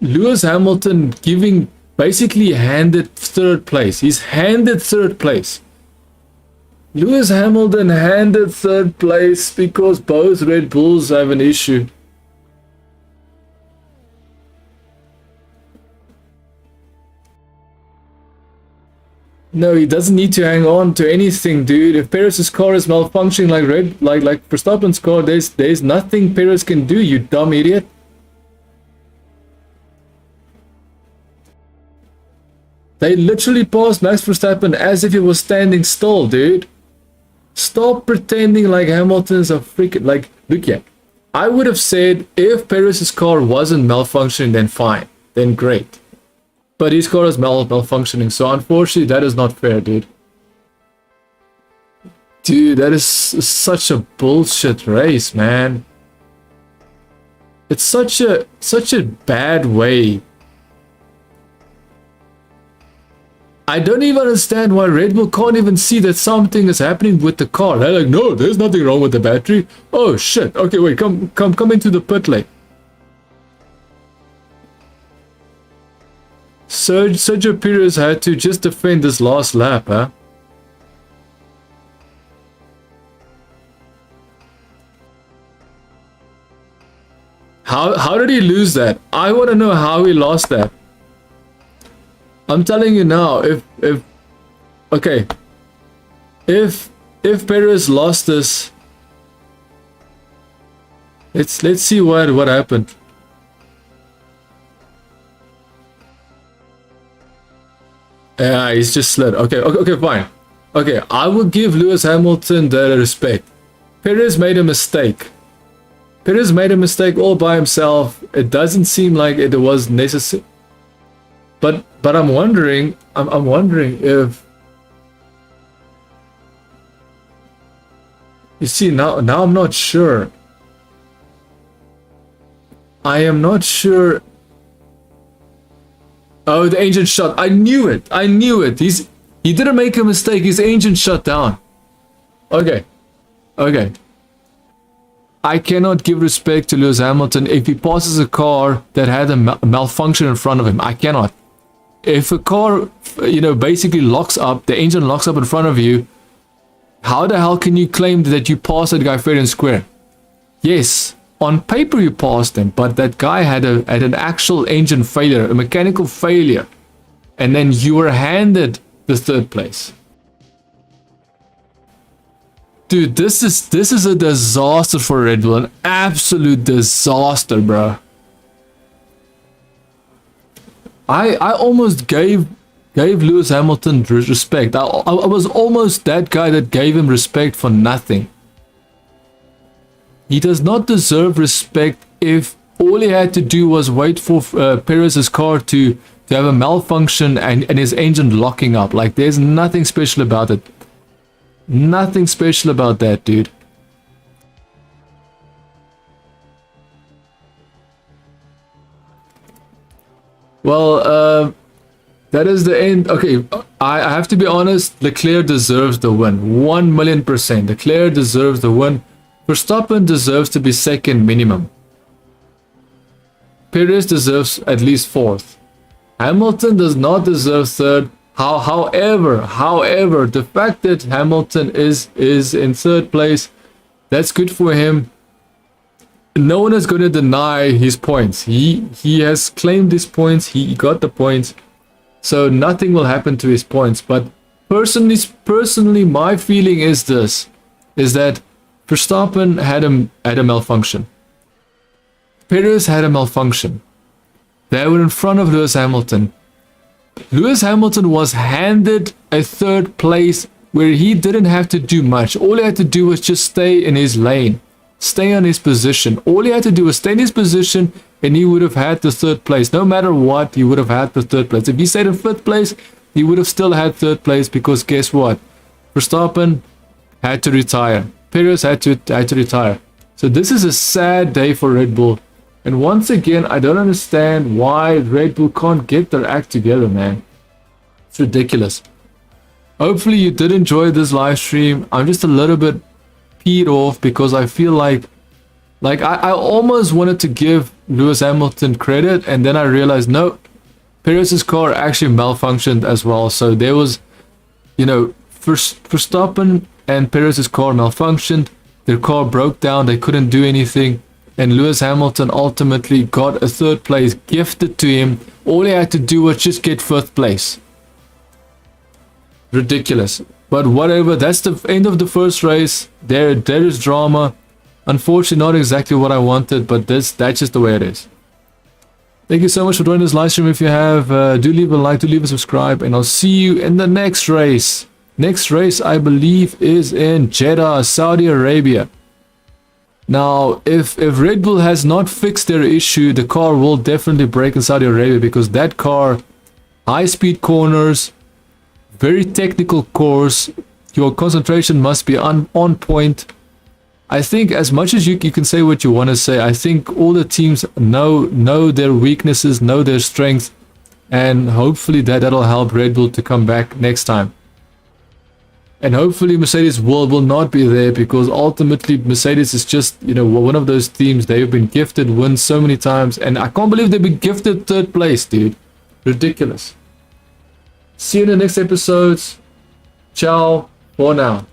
Lewis Hamilton basically handed third place. He's handed third place. Lewis Hamilton handed third place because both Red Bulls have an issue. No, he doesn't need to hang on to anything, dude. If Perez's car is malfunctioning like Verstappen's car, there's nothing Perez can do, you dumb idiot. They literally passed Max Verstappen as if he was standing still, dude. Stop pretending like Hamilton's a freaking... Like, look here. I would have said if Perez's car wasn't malfunctioning, then fine. Then great. But his car is malfunctioning, so unfortunately that is not fair, dude. Dude, that is such a bullshit race, man. It's such a bad way. I don't even understand why Red Bull can't even see that something is happening with the car. They're like, no, there's nothing wrong with the battery. Oh shit. Okay, wait, come into the pit lane. Sergio Perez had to just defend this last lap, huh? How did he lose that? I want to know how he lost that. I'm telling you now, if Perez lost this, let's see what happened. Yeah, he's just slid. Okay, fine. Okay, I will give Lewis Hamilton the respect. Perez made a mistake. Perez made a mistake all by himself. It doesn't seem like it was necessary. But I'm wondering if... You see, now I'm not sure. I am not sure. Oh, the engine shut. I knew it. I knew it. He didn't make a mistake. His engine shut down. Okay. Okay. I cannot give respect to Lewis Hamilton if he passes a car that had a malfunction in front of him. I cannot. If a car, you know, basically locks up, the engine locks up in front of you, how the hell can you claim that you passed that guy fair and square? Yes, on paper you passed him, but that guy had an actual engine failure, a mechanical failure, and then you were handed the third place. Dude, this is a disaster for Red Bull, an absolute disaster, bro. I almost gave Lewis Hamilton respect. I was almost that guy that gave him respect for nothing. He does not deserve respect if all he had to do was wait for Perez's car to have a malfunction and his engine locking up. Like, there's nothing special about it. Nothing special about that, dude. Well, that is the end. Okay, I have to be honest. Leclerc deserves the win. 1,000,000%. Leclerc deserves the win. Verstappen deserves to be second minimum. Perez deserves at least fourth. Hamilton does not deserve third. However, the fact that Hamilton is in third place, that's good for him. No one is going to deny his points. He has claimed his points. He got the points. So nothing will happen to his points. But personally, my feeling is that Verstappen had a malfunction. Perez had a malfunction. They were in front of Lewis Hamilton. Lewis Hamilton was handed a third place where he didn't have to do much. All he had to do was just stay in his lane. Stay on his position. All he had to do was stay in his position and he would have had the third place. No matter what, he would have had the third place. If he stayed in fifth place, he would have still had third place because guess what? Verstappen had to retire. Perez had to retire. So this is a sad day for Red Bull. And once again, I don't understand why Red Bull can't get their act together, man. It's ridiculous. Hopefully you did enjoy this live stream. I'm just a little bit peed off because I feel like I almost wanted to give Lewis Hamilton credit, and then I realized no, Perez's car actually malfunctioned as well. So there was, you know, Verstappen and Perez's car malfunctioned. Their car broke down. They couldn't do anything. And Lewis Hamilton ultimately got a third place gifted to him. All he had to do was just get fifth place. Ridiculous. But whatever, that's the end of the first race. There is drama. Unfortunately, not exactly what I wanted, but that's just the way it is. Thank you so much for joining this live stream. If you have, do leave a like, do leave a subscribe, and I'll see you in the next race. Next race, I believe, is in Jeddah, Saudi Arabia. Now, if Red Bull has not fixed their issue, the car will definitely break in Saudi Arabia because that car, high-speed corners, very technical course, your concentration must be on point. I think as much as you can say what you want to say, I think all the teams know their weaknesses, know their strengths, and hopefully that'll help Red Bull to come back next time. And hopefully Mercedes will not be there because ultimately Mercedes is just, you know, one of those teams. They've been gifted wins so many times, and I can't believe they've been gifted third place, dude. Ridiculous. See you in the next episodes. Ciao for now.